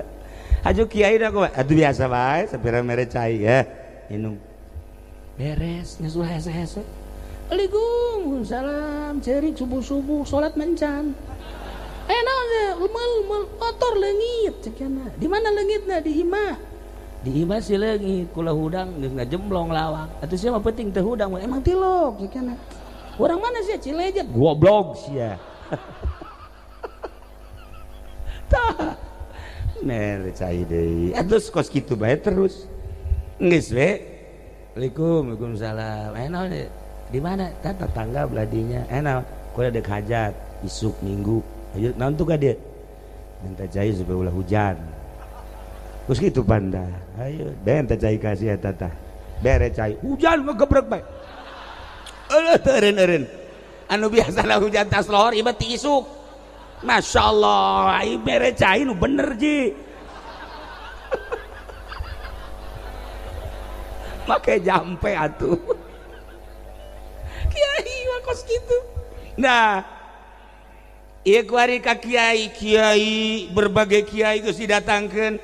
aju kiai da kok atuh biasa bae sapira mere cai ya minum beres nyusul hese-hese Waalaikumsalam cerik subuh-subuh salat mencan naon leumel motor leungit cekeuna di mana leungitna di imah di imah si leungit kula hudang geus ngajemblong lawang atuh sia mah penting teu hudang emang tilok cekeuna urang mana sia Cilejet goblok sia tah mere cai deui atuh kos kitu bae terus geus we Waalaikumsalam naon di mana tetangga beladinya naon kula dek hajat isuk minggu ayo naon tuh ka dieu minta cai supaya ulah hujan terus gitu panda ayo benta cai kasih eta tah bere cai hujan mah gebrek bae eureun anu biasana hujan tas lohor ieu ti isuk masyaallah ai bere cai nu bener ji make jampe atuh kiai wakos gitu nah ieu kuari ka kiai berbagai kiai geus didatangkeun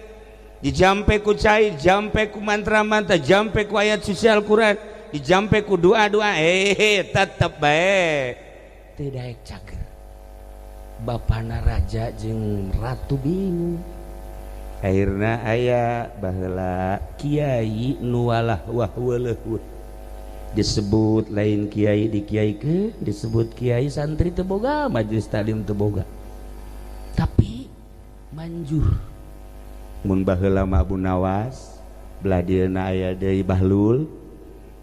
dijampe ku cai jampe ku mantra-mantra jampe ku ayat suci Al-Qur'an dijampe ku doa-doa tetep bae teu daek cager bapana raja jeung ratu bingung akhirna aya baheula kiai nu walah wahweleuh disebut lain kiai dikiaikeun disebut kiai santri teu boga majelis taklim teu boga tapi manjur mun baheula mah Abu Nawas belah dieuna aya deui Bahlul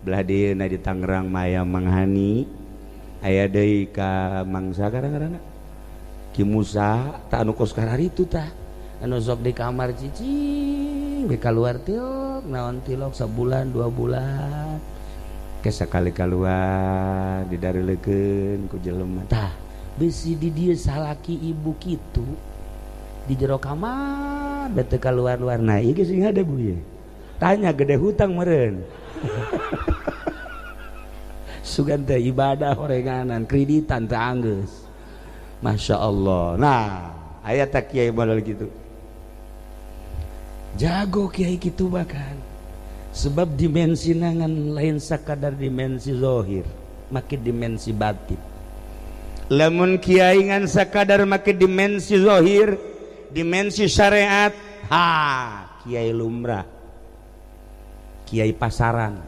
belah dieuna di Tangerang mah aya Mang Hani aya deui ka mangsa kadang-kadang Ki Musa tak anu kos kararitu tah anu sok di kamar cicing di kaluar tilok naon tilok sabulan 2 bulan kesakali keluar didareulekeun ku jelema tah besi di dieu salaki ibu kitu di jero kamar bete keluar-luar nah ieu geus ada bu ya tanya gede hutang meureun sugan teh ibadah horenganan kreditan teh anggeus Masya Allah. Nah aya tak kiai model gitu jago kiai gitu bahkan sebab dimensi nangan lain sakadar dimensi zahir makin dimensi batin lamun kiai ngan sakadar makin dimensi zahir dimensi syariat kiai lumrah kiai pasaran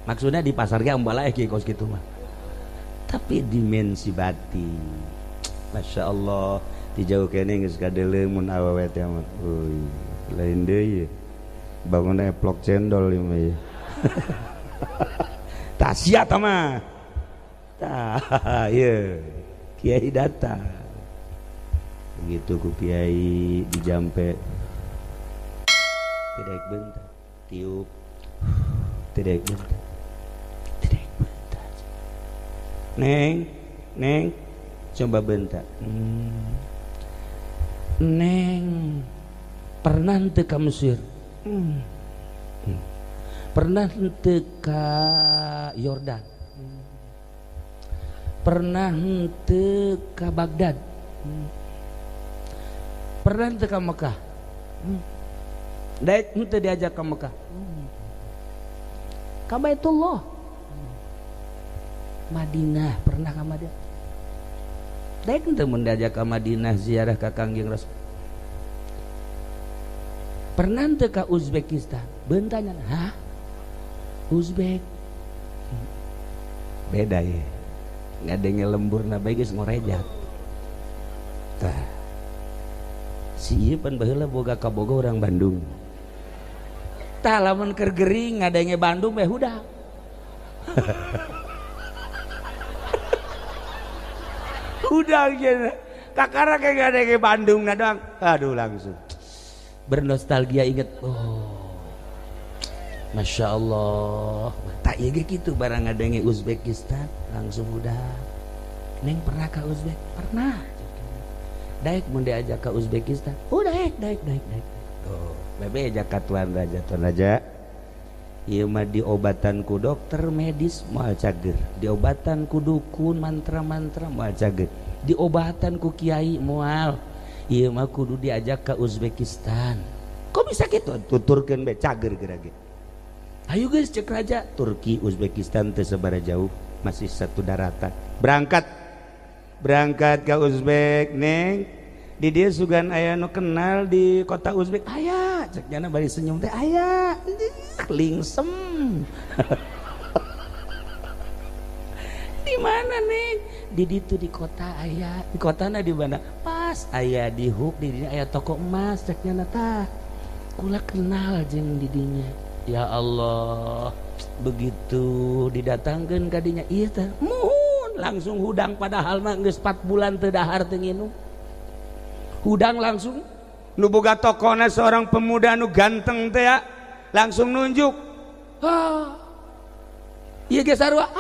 maksudnya di pasar ge umbala kiai kos gitu mah tapi dimensi batin Masya Allah dijauh kene geus kadeuleuh mun awewe teh mah lain deui bangun eplok cendol ieu mah tah sia tah mah tah ieu kiai datang begitu ku kiai dijampe tidak bentar tiup tidak bentar neng coba bentar neng pernah teu ka Mesir pernah teu ka Yordan pernah teu ka Baghdad pernah teu ka Mekah daek teu diajak ka Mekah ka Baitullah Madinah pernah ka Madinah daek teu mun diajak ka Madinah ziarah ka Kangjeng Rasul pernah teu ka Uzbekistan beuntanya hah Uzbek beda ya ngadenge lemburna bae geus ngorejat tah si ieu pan baheula boga ka Bogor orang Bandung tah lamun keur gering ngadenge Bandung bae hudak udah gitu kakara kayak gak ada kayak Bandung nadang aduh langsung bernostalgia inget Masya Allah tak iya gitu barang ada yang Uzbekistan langsung udah neng pernah ke Uzbek pernah daek mau diajak ke Uzbekistan daek tuh bebe ajak ke tuan raja iya mah diobatan ku dokter medis moal cager diobatan ku dukun mantra-mantra moal cager diobatan ku kiai moal iya mah kudu diajak ke Uzbekistan kok bisa gitu tuturkeun be cager gerage ayo guys cek raja Turki Uzbekistan teu sabaraha jauh masih satu daratan berangkat ke Uzbek neng di dia sugan aya nu kenal di kota Uzbek aya cek jana bari senyum teh aya lingsem di mana nih di ditu di kota aya di kotana di mana pas aya di huk di dinya aya toko emas cek jana tah kula kenal jeung di dinya ya Allah begitu didatangkeun ka dinya ieu teh muhun langsung hudang padahal mah geus 4 bulan teu dahar teu nginum hudang langsung nu boga tokona seorang pemuda nu ganteng teh ya langsung nunjuk ieu ge sarua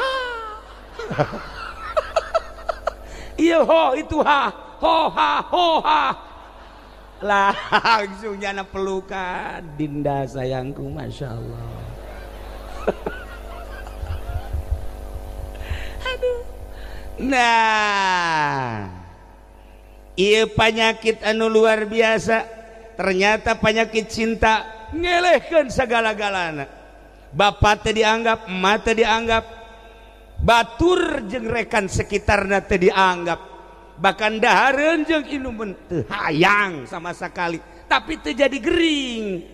ieu ho itu ha langsung jana pelukan Dinda sayangku Masya Allah aduh nah ieu penyakit anu luar biasa ternyata penyakit cinta ngelehkeun sagala-galana bapak teh dianggap emak teh dianggap batur jeung rekan sekitarna teh dianggap bahkan dahareun jeung inumun teu hayang sama sekali tapi teu jadi gering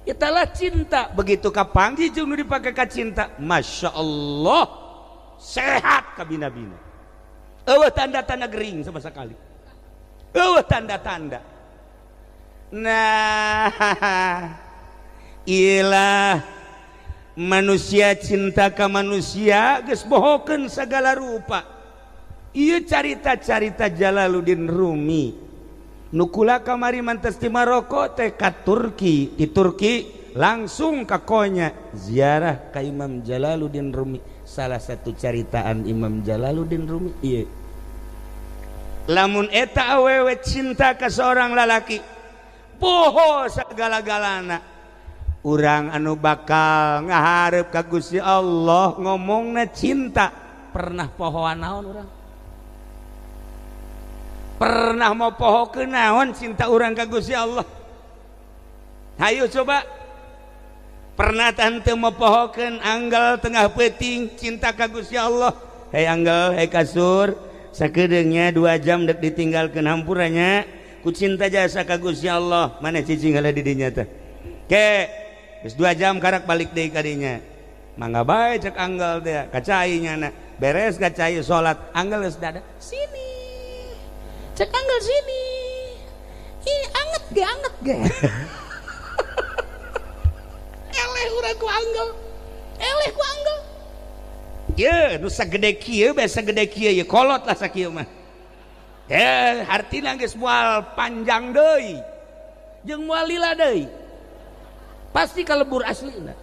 italah cinta begitu kapanggih jeung nu dipake ka cinta Masya Allah sehat kabina-bina eueuh tanda-tanda gering sama sekali tanda-tanda nah iyalah manusia cinta ke manusia geus bohokeun segala rupa ieu carita-carita Jalaluddin Rumi nu kula kamari mantes ti Maroko teh ka Turki di Turki langsung ka konya ziarah ka Imam Jalaluddin Rumi salah satu caritaan Imam Jalaluddin Rumi ieu lamun eta awewe cinta ke seorang lalaki poho segala-galana urang anu bakal ngaharep ka Gusti Allah ngomongna cinta pernah pohoan naon urang pernah mau poho ke naon cinta urang ka Gusti Allah hayu coba pernah tante mau pohokeun anggal tengah peuting cinta ka Gusti Allah hei anggal hei kasur sakedeungnya 2 jam dek ditinggalkeun hampurannya ku cinta jasa ka Gusti Allah maneh cicing heula di dinya teh ke geus 2 jam karak balik deui ka dinya mangga bae cek anggal teh kacai nyana beres kacai salat anggal geus dada sini cek anggal sini ih anget ge eleh urang ku anggal eleh ku anggal ye nu sagede kieu biasa gede kieu ye kolot lah sakieu mah hartina geus moal panjang deui jeung moal lila deui pasti kalebur aslina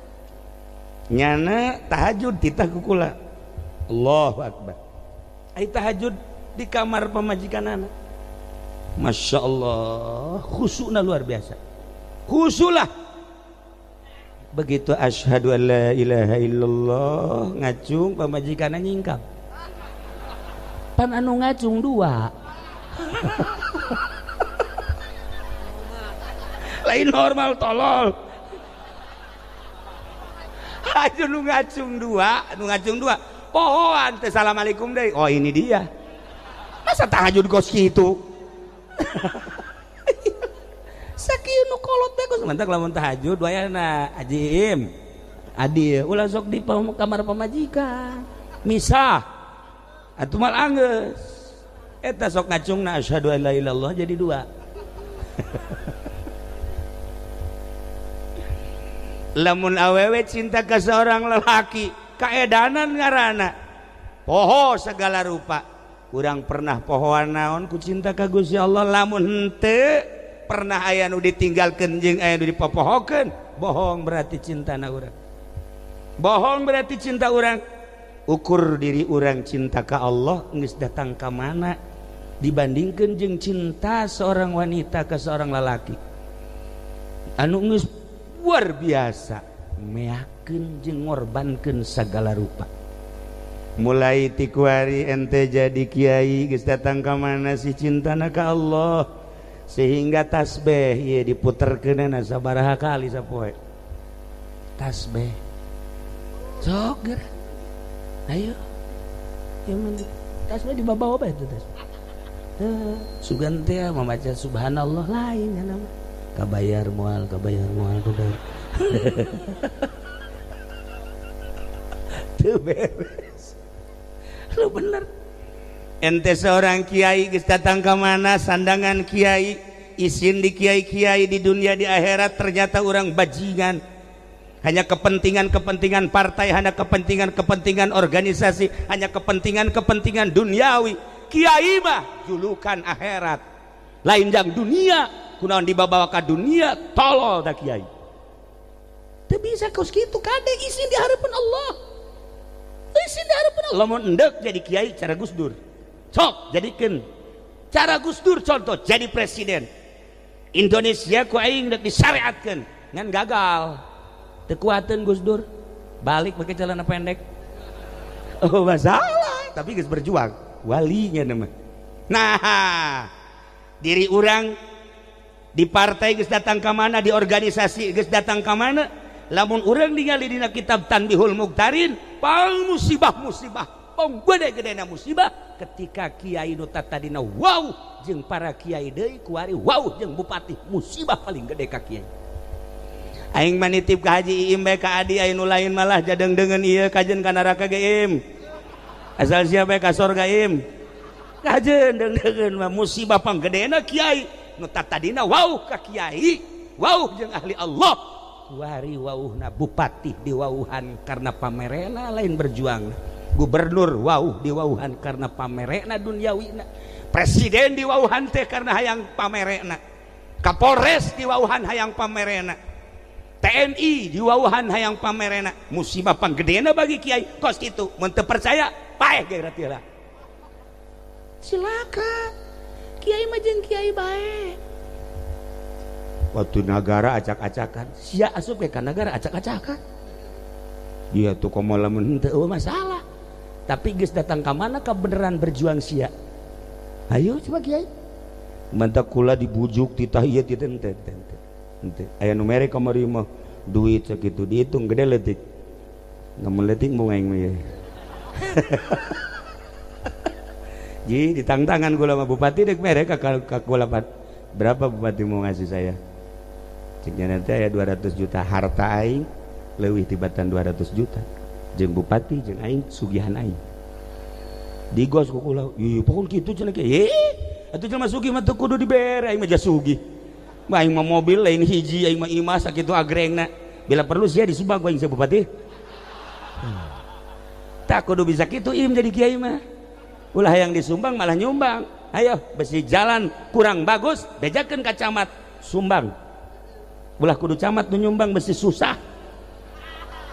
nyana tahajud titah kukula Allahu akbar ai tahajud di kamar pamajikanana Masya Allah khusyukna luar biasa khusyulah begitu asyhadu an la ilaha illallah ngacung pamajikanna nyingkap pan anu ngacung 2 lain normal tolol aja nu ngacung 2 pohoan teh assalamualaikum deui oh ini dia masa tahajud kos kitu sakieu nu kolot teh kos mantak lamun tahajud wayana ajim adi ulah sok di kamar pamajikan misah atuh mal anggeus eta sok ngacungna asyhadu an la ilaha illallah jadi 2 lamun awewe cinta ke seorang lelaki kaedanan ngaranna poho segala rupa urang pernah pohoan naon ku cinta ka Gusti Allah lamun henteu pernah aya nu ditinggalkeun jeung aya nu dipopohokeun bohong berarti cintana urang bohong berarti cinta urang ukur diri urang cinta ka Allah geus datang ka mana dibandingkeun jeung cinta seorang wanita ke seorang lelaki anu geus luar biasa meakeun jeung ngorbankeun sagala rupa mulai ti kuari ente jadi kiai geus datang ka mana si cintana ka Allah sehingga tasbih ieu diputerkeunana sabaraha kali sapoe tasbih sok geura ayo tasbih di bawah apa itu tasbih sugan teh membaca subhanallah lain ya nama kabayar moal kudu tuh beres lu bener ente seorang kiai geus datang ka mana sandangan kiai isin di kiai-kiai di dunia di akhirat ternyata orang bajingan hanya kepentingan-kepentingan partai hanya kepentingan-kepentingan organisasi hanya kepentingan-kepentingan duniawi kiai mah julukan akhirat lain jang dunia kunaon dibawa ka dunia tolol da kiai teu bisa kos kitu kade isin di hareupeun Allah isin di hareupeun Allah lamun endek jadi kiai cara Gus Dur sok jadikeun cara Gus Dur contoh jadi presiden Indonesia ku aing dek disyariatkeun ngan gagal teu kuateun Gus Dur balik pakai celana pendek oh masalah tapi geus berjuang walinya nama nah diri orang di partai geus datang ka mana di organisasi geus datang ka mana lamun urang ningali dina kitab Tanbihul Muqtarin pang musibah pang gede-gedena musibah ketika kiai nu tadina wow jeung para kiai deui kuari wow jeung bupati musibah paling gede ka kiai aing mah nitip ka Haji Iim bae ka adi anu lain malah jadeng-dengeun ieu kajen ka neraka ge Im asal sia bae ka sorga Im kajen deung-deungeun mah musibah pang gedena kiai nu tadina wow ka kiai wow jeung ahli Allah kuari wauhna bupati diwauhan karena pamerena lain berjuang gubernur wauh diwauhan karena pamerena duniawina presiden diwauhan teh karena hayang pamerena kapolres diwauhan hayang pamerena TNI diwauhan hayang pamerena musibah panggedena bagi kiai kos kitu mun teu percaya paeh ge berarti lah silakan kiai mah jeung kiai bae. Waktu negara acak-acakan, sia asup ke negara acak-acakan. Iya tuh komo lamun henteu masalah. Tapi geus datang ka mana ka beneran berjuang sia. Ayo coba kiai. Mantap kula dibujuk titah ieu titah ente. Aya nu mere kamari mah duit sakitu dihitung gede leutik. Namun leutik mau aing mah. Ji ditangtangan kula sama bupati dek mere ka kula berapa bupati mau ngasih saya? Ciknya nanti aya 200 juta harta aing leuwih tibatan 200 juta. Jeung bupati jeung aing sugihan aing. Digos ku kula, ieu pokon kitu cenah ge. Atuh jelema sugih mah teu kudu dibere aing mah jas sugih. Mah aing mah mobil lain hiji aing mah imah sakitu agrengna. Bila perlu sia disumbang ku aing sa bupati. Tak kudu bisa kitu im jadi kiai mah. Ulah yang disumbang malah nyumbang. Ayo besi jalan kurang bagus bejakeun ka camat sumbang. Ulah kudu camat nu nyumbang besi susah.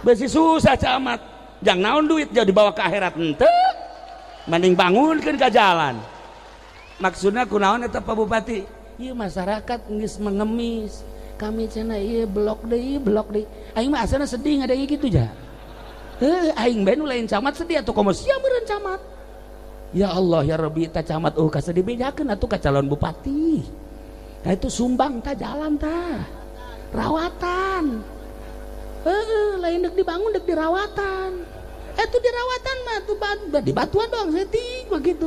Besi susah camat. Jang naon duit jadi dibawa ke akhirat henteu. Mending bangunkeun ka jalan. Maksudna kunaon eta Pak Bupati? Ieu masyarakat geus mengemis. Kami cenah ieu blok deui. Aing mah asana sedih ngadenge kitu ja. Aing bae nu lain camat sedih atuh komo sia meureun camat. Ya Allah ya Rabbi ta camat kasih dibejakeun atuh ka calon bupati. Nah itu sumbang ta jalan ta. Rawatan. Lain dek dibangun dek dirawatan. Itu dirawatan mah tuh di batuan doang setting begitu.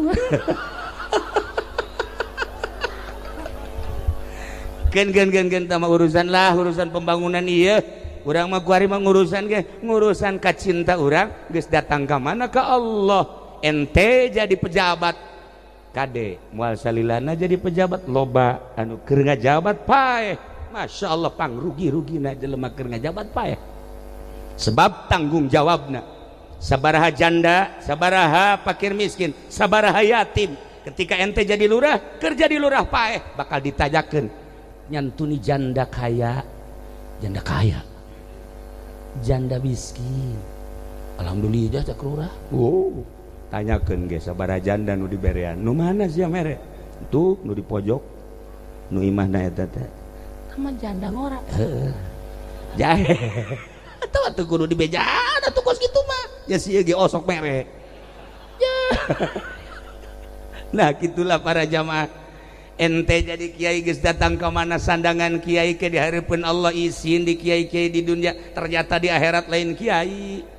Gen tama urusan pembangunan iya. Urang mah kuari mah ngurusan kacinta urang geus datang ka mana ka Allah. Ente jadi pejabat kade moal salilana jadi pejabat loba anu keur ngajabat paeh. Masya Allah pang rugi-rugina jelema keur ngajabat paeh. Sebab tanggung jawabna sabaraha janda, sabaraha fakir miskin, sabaraha yatim. Ketika ente jadi lurah, kerja di lurah paeh bakal ditajakeun nyantuni janda kaya, janda miskin. Alhamdulillah cak lurah. Tanyakeun ge sabaraha janda nu diberean. Nu mana sia mere? Tuh nu di pojok. Nu imahna eta teh. Sama janda ngora. Heeh. Jahe. Atuh kudu dibejaan atuh kos kitu mah. Ya sia ge osok mere. Ya. Nah, gitulah para jamaah. Ente jadi kiai geus datang ke mana sandangan kiai ke dihareupeun Allah izin di kiai-kiai di dunia, ternyata di akhirat lain kiai.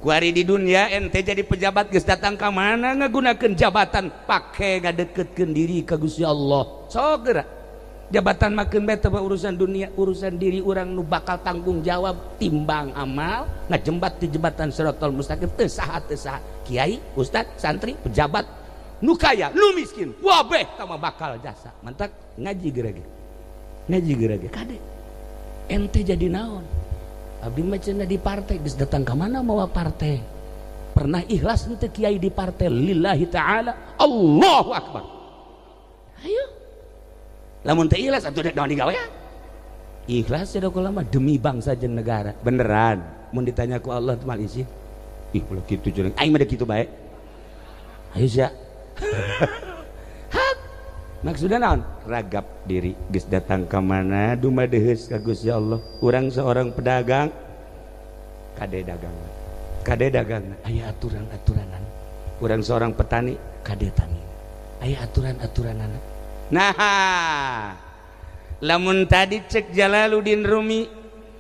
Kuari di dunia ente jadi pejabat geus datang ka mana ngagunakeun jabatan pake ngadeketkeun diri ka Gusti Allah. Sok geura. Jabatan makeun bae teh urusan dunia, urusan diri urang nu bakal tanggung jawab timbang amal ngajembat di jembatan Shiratal Mustaqim teu saha kiai, ustad, santri, pejabat nu kaya, nu miskin, wabeh tama bakal jasa. Mantap ngaji geura ge. Kade ente jadi naon? Abdi mah cenah di partai geus datang ka mana mawa partai. Pernah ikhlas henteu kiai di partai lillahi taala Allahu akbar. Ayo. Lamun teu ikhlas atuh naon digawean? Ikhlas ya kula mah demi bangsa jeung negara. Beneran. Mun ditanya ku Allah teh mal izin. Ih kalau kitu jeung aing mah da kitu bae. Ayo sia. Hak. Maksudna naon? Ragap diri geus datang ka mana dumadeheus ka Gusti Allah. Urang seorang pedagang kade dagang aya aturan-aturanan. Urang seorang petani kade tani aya aturan-aturanan. Nah, lamun tadi cek Jalaluddin Rumi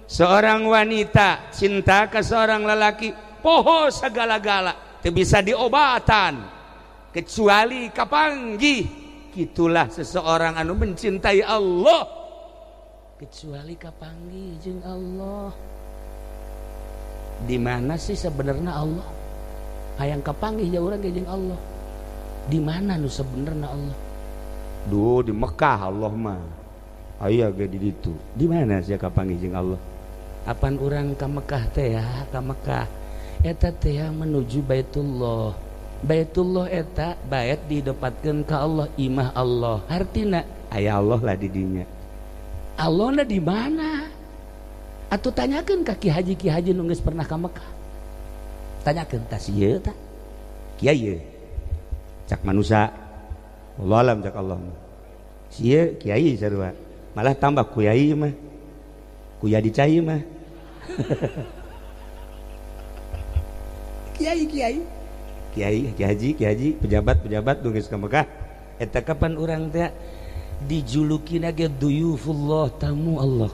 seorang wanita cinta ke seorang lelaki poho segala-gala teu bisa diobatan kecuali kapanggih. Itulah seseorang anu mencintai Allah kecuali kapanggih jeung Allah. Di mana sih sebenarnya Allah? Hayang kapanggih ya urang jeung Allah. Di mana nu sebenarnya Allah? Duh di Mekah Allah mah. Aya ge di ditu. Di mana sih kapanggih jeung Allah? Apan urang ka Mekah teh ya, ka Mekah. Eta teh menuju Baitullah. Baitullah eta bait didapatkeun ka Allah, imah Allah. Artina aya Allah lah di dinya. Allah na di mana? Atuh tanyakeun ka Ki Haji nu geus pernah ka Mekah. Tanyakeun tas ieu tah. Kiai ieu. Cak manusia. Allah alam cak Allah. Sia kiai sarua. Malah tambah kuyai mah. Kuya dicai mah. Kiai haji pejabat geus ka Mekah eta kapan urang teh dijulukina ge duyufullah tamu Allah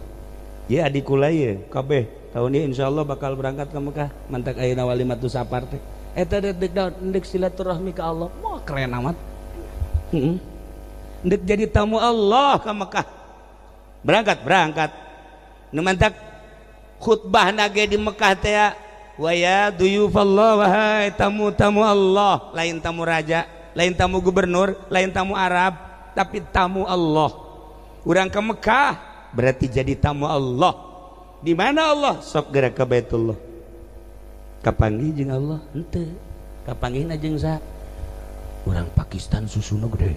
ya adikula ye kabeh tahun ieu insyaallah bakal berangkat ka Mekah mantak ayeuna walimatu safar teh eta deuk silaturahmi ka Allah moh keren amat deuk jadi tamu Allah ka Mekah berangkat nu mantak khutbahna ge di Mekah teh wa ya duyufallah wahai tamu-tamu Allah, lain tamu raja, lain tamu gubernur, lain tamu Arab, tapi tamu Allah. Urang ke Mekah berarti jadi tamu Allah. Di mana Allah? Sok gerak ke Baitullah. Kapanggih jeung Allah? Henteu. Kapanggihna jeung sa? Urang Pakistan susuna gede.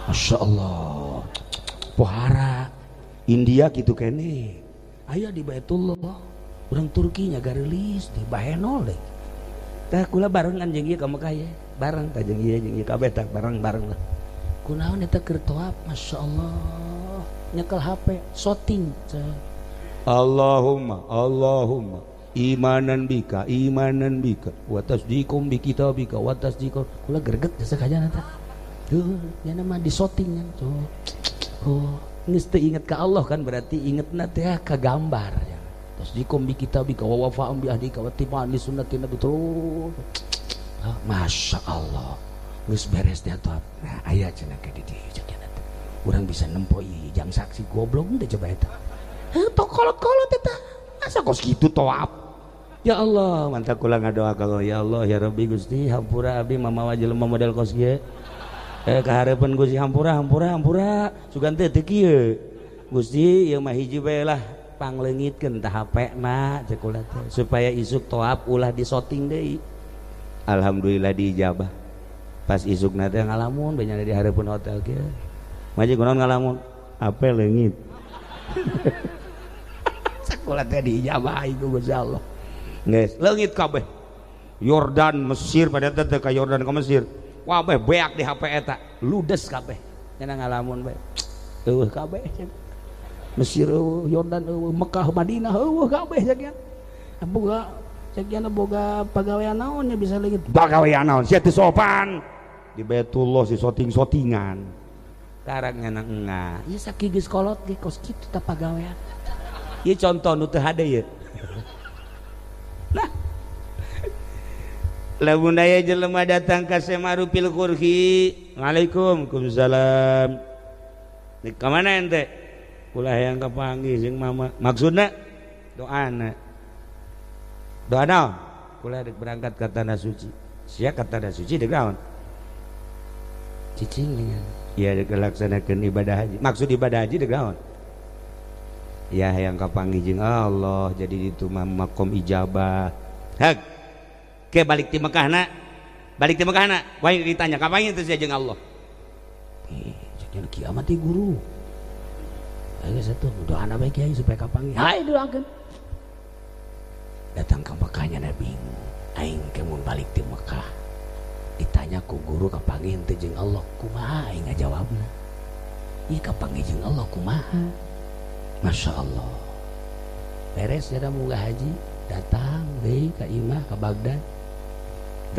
Masya Allah. Pohara. India gitu kene. Aya di Baitullah. Orang Turki nyaga rilis di bahenol deh. Tah kula barengan jeung ieu ka Mekah ye. Bareng tah jeung ieu kabeh tah bareng-bareng lah. Kunaon eta keur toab masyaallah. Nyekel HP, shooting. Allahumma imanan bika wa tasdiqum bi kitabika wa tasdiqum. Kula greget jasa kajana tah. Tuh, nya mah di shooting nya. Oh, geus teu inget ka Allah kan berarti ingetna teh ka gambar ya. Tasdiqum bi kitabika wa wafa'um bi ahdika wa tiba'an li sunnati nabi terus. Masya Allah geus beres dia tuh. Nah aya cenah ka di dieu cenah teh. Urang bisa nempoi jang saksi goblok teh coba eta. Tok kolot-kolot eta. Masa kos kitu toab. Ya Allah, mantap kula ngadoa ka Allah, ya Allah ya Rabbi Gusti hampura abi mamawa jelema model kos kieu. Kahareupeun Gusti hampura sugan teh teu kieu. Gusti ieu mah hiji bae lah pangleungitkeun tah HP na cek ulah teh supaya isuk toab ulah di shooting deui. Alhamdulillah diijabah. Pas isukna teh ngalamun banyak di hareupeun hotel kieu. Maji kunaon ngalamun? HP leungit. Sakulah teh diijabah iku Gusti Allah. Geus leungit kabeh. Yordan Mesir pada teh ka Yordan ka Mesir. Wah beh beak di HP eta. Ludes kabeh. Cenah ngalamun bae. Eueuh kabeh Mesir, Yordan, Mekah, Madinah, kabeh sakian. Boga sakian boga pagawean naon nya bisa leungit. Pagawean naon? Sia teu sopan. Di Baitullah si shooting-shootingan. Karangnya na engah. Ieu sakieu geus kolot ge kos kitu tah pagawean. Ieu contoh nu teu hade ieu. Nah. Lamun aya jelema datang ka Semarupil Qurhi. Waalaikumsalam. Dik ka mana ente? Kula hayang kapanggih jeung mama. Maksudna doana. Doa naon? Kula dek berangkat ka tanah suci. Sia ka tanah suci dek naon? Cicing dengan. Iya dek laksanakeun ibadah haji. Maksud ibadah haji dek naon? Ya hayang kapanggih jeung Allah jadi ditu makom ijabah. Hak. Ke balik ti Mekahna. Balik ti Mekahna. Wae ditanya kapanggih teh sia jeung Allah. Ceuk kiamat ti guru. Ayo satu doa nabi kiai supaya kapanggih. Hai doakan. Datang ke Mekahnya Nabi. Aing kemun balik di Mekah. Ditanya ku guru kapanggih teh jeung Allah kumaha aing ngajawabna. Ieu kapanggih jeung Allah kumaha. Masya Allah. Beres ya muga haji datang deui ka imah ka Baghdad.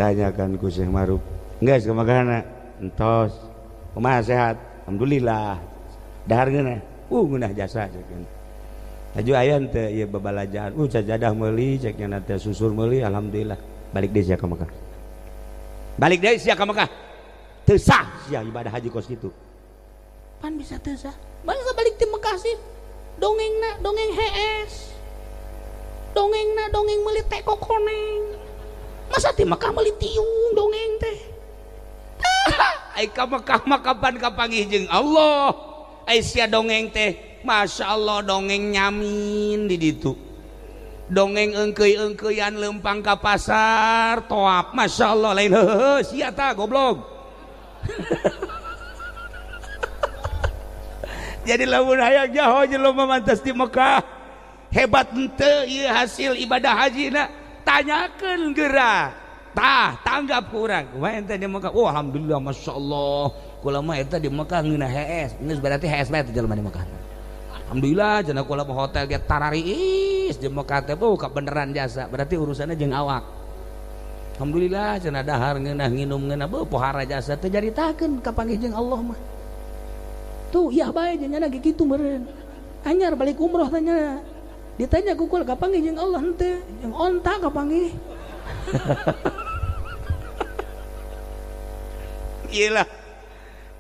Tanyakan ku Syekh Maruf. Geus ka Mekahna. Entos. Kumaha sehat? Alhamdulillah. Dahar geuna. Ngeunah jasa cekeun. Aju aya teh ieu babalajaan. Sajadah meuli cek nya teh susur meuli alhamdulillah. Balik deui sia ka Mekah. Balik deui sia ka Mekah. Teu sah sia ibadah haji kos kitu. Pan bisa teu sah? Balik balik ti Mekah sih. Dongengna dongeng hees. Dongengna dongeng meuli teh kokoneng. Masa ti Mekah meuli tiung dongeng teh. Ai ka Mekah mah kapan kapanggih jeung Allah. Aisyah dongeng teh Masya Allah dongeng nyamin di ditu dongeng engkeuy-engkeuyan lempang ka pasar toap Masya Allah lain heuheuh sia tah goblok. Jadi lamun hayang nyaho jelema mantas di Mekah hebat henteu ieu hasil ibadah hajina tanyakeun geura tah tanggap kurang kumaha ente di Mekah. Oh alhamdulillah masyaallah kula mah eta di Mekah ngeunah HS geus berarti HS bae teh jelema di Mekah. Alhamdulillah cenah kula mah hotel ge tarariis di Mekah teh kebeneran jasa berarti urusannya jeung awak. Alhamdulillah cenah dahar ngeunah nginum ngeunah pohara jasa teh jaritakeun kapanggih jeung Allah mah. Tuh iya bae nya ge kitu meureun. Anyar balik umroh tanya. Ditanya ku kula kapanggih jeung Allah henteu jeung onta kapanggih. Iyalah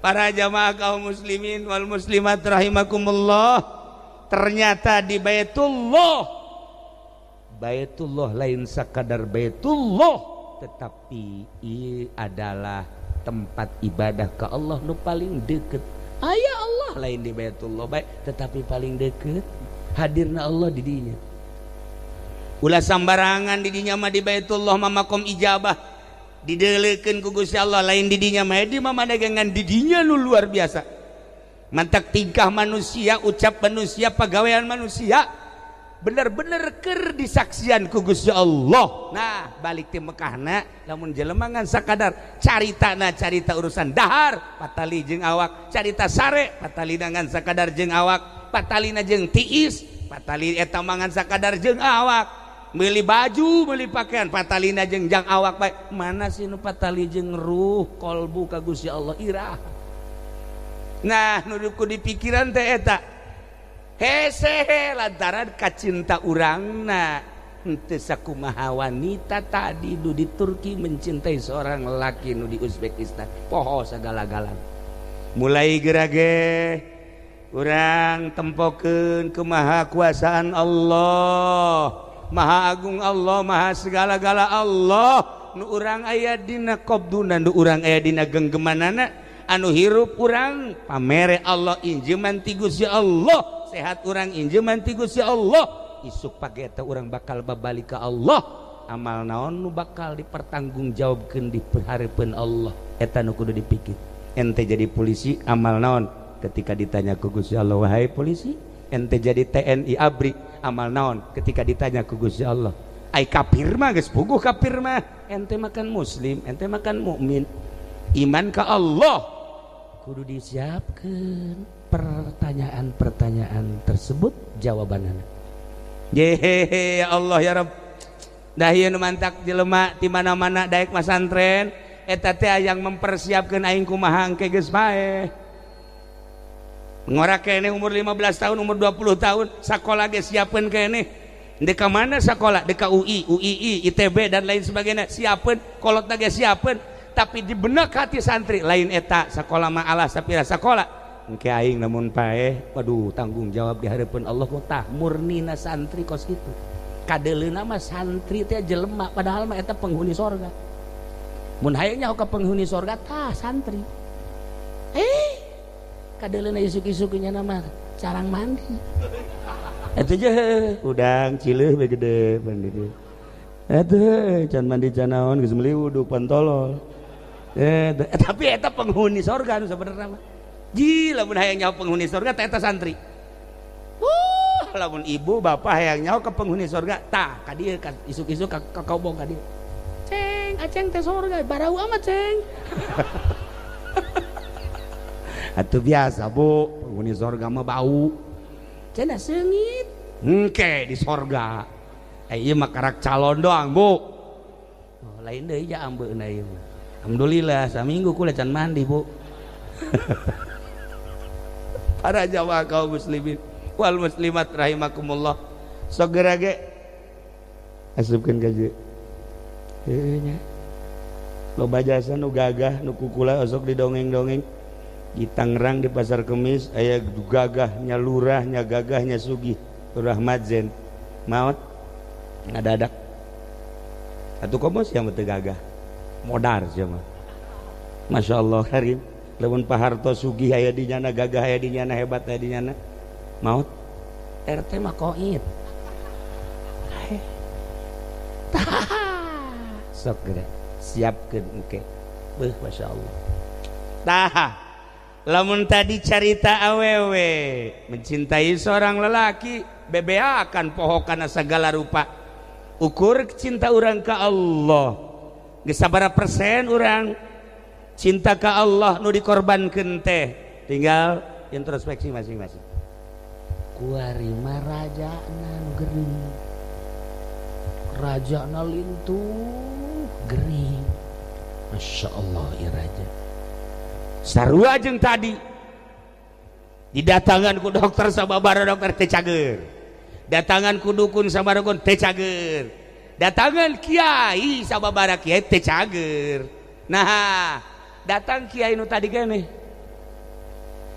para jamaah kaum muslimin wal muslimat rahimakumullah, ternyata di Baitullah lain sekadar Baitullah, tetapi ia adalah tempat ibadah ke Allah nu paling deket. Aya Allah lain di Baitullah baik, tetapi paling deket hadirna Allah di dinya. Ulah sambarangan di dinya mah di Baitullah mah makom ijabah didelekeun ku Gusti Allah, lain di dinya mah di mah dagangan di dinya nu luar biasa. Mantak tingkah manusia, ucap manusia, pagawean manusia bener-bener keur disaksian ku Gusti Allah. Nah, balik ti Mekahna lamun jelema ngan sakadar caritana carita urusan dahar patali jeung awak, carita sare patalina ngan sakadar jeung awak, patalina jeung tiis patali eta mangan sakadar jeung awak. Beli baju, beli pakaian, patalina jeung jang awak bae. Mana sih nu patali jeung ruh kolbu ka Gusti Allah irah. Nah, nu di pikiran teh eta. Hese lantaran kacinta urangna. Henteu sakumaha wanita tadi nu di Turki mencintai seorang lelaki nu di Uzbekistan. Poho sagala-galan. Mulai gerage urang tempokeun kemahakuasaan Allah. Maha agung Allah, maha segala-gala Allah, nu urang aya dina qabduna, nu urang aya dina genggemanana, anu hirup urang pamere Allah injeman ti Gusti Allah, sehat urang injeman ti Gusti Allah, isuk pagi eta urang bakal babalik ka Allah. Amal naon nu bakal dipertanggungjawabkeun di hareupeun Allah, eta nu kudu dipikir. Ente jadi polisi amal naon ketika ditanya ku Gusti Allah, wahai polisi, ente jadi TNI ABRI amal naon ketika ditanya ku Gusti Allah. Ai kafir mah geus puguh kafir mah, ente makan muslim, ente makan mukmin. Iman ka Allah kudu disiapkeun pertanyaan-pertanyaan tersebut jawabanana. Ya Allah ya Rabb. Dah ieu nu mantak jelema ti mana-mana daek masantren eta teh yang mempersiapkeun aing kumaha engke geus bae. Ngora kene umur 15 tahun, umur 20 tahun, sekolah ge siapeun kene. Deka mana sekolah? Deka UI, UII, ITB dan lain sebagainya. Siapeun, kolot ge siapeun. Tapi di benak hati santri lain eta sekolah mah alah sapira sekolah. Engke aing namun paeh, waduh tanggung jawab di hareupeun Allah kok tah murnina santri kos kitu. Kadeleuna mah santri teh jelema padahal mah eta penghuni sorga. Mun hayang nyaho ka penghuni sorga tah santri. Kadeleuna isuk-isuknya nama carang mandi. Eta je udang cileuh we gede mandi dieu. Eta can mandi can naon geus meuli wudu pantolol. Tapi eta penghuni sorga nu sabenerna mah. Ji lamun hayang nyaho penghuni sorga teh eta santri. Lamun ibu bapak hayang nyaho ke penghuni sorga tah ka dieu isuk-isuk ka kaubong ka dieu. Ceng, aceng teh sorga barau amat ceng. Atuh biasa bu, penghuni sorga mah bau. Cenah seungit. Engke di sorga. Ieu mah karak calon doang bu. Oh, lain deui ja ambeuna ieu mah. Alhamdulillah saminggu kula can mandi bu. Para jamaah kaum muslimin wal muslimat rahimakumullah. Segera ge asupkeun ka dieu. Heuh nya. Loba jasa nu gagah nu kukula osok didongeng-dongeng. Di Tangerang di Pasar Kemis aya gagahnya lurahnya gagahnya sugih Lurah Madzen maot ngadadak atuh komos yang teu gagah modar sia mah Masya Allah karim lamun paharto sugih aya di nyana gagah aya di nyana hebat aya di nyana maot RT mah koit sok geura siapkeun engke beuh Masya Allah tah. Lamun tadi carita awewe mencintai seorang lelaki bebeakan pohokana segala rupa. Ukur cinta urang ka Allah geus sabaraha persen urang cinta ka Allah nu dikorbankeun teh. Tinggal introspeksi masing-masing. Kuari mah rajana nu gering, rajana lintuh gering, masya Allah ya raja. Sarua jeung tadi didatangan ku dokter sababaraha dokter teh cager, datangan ku dukun sababaraha dukun teh cager, datangan kiai sababaraha kiai teh cager. Nah datang kiai nu tadi keneh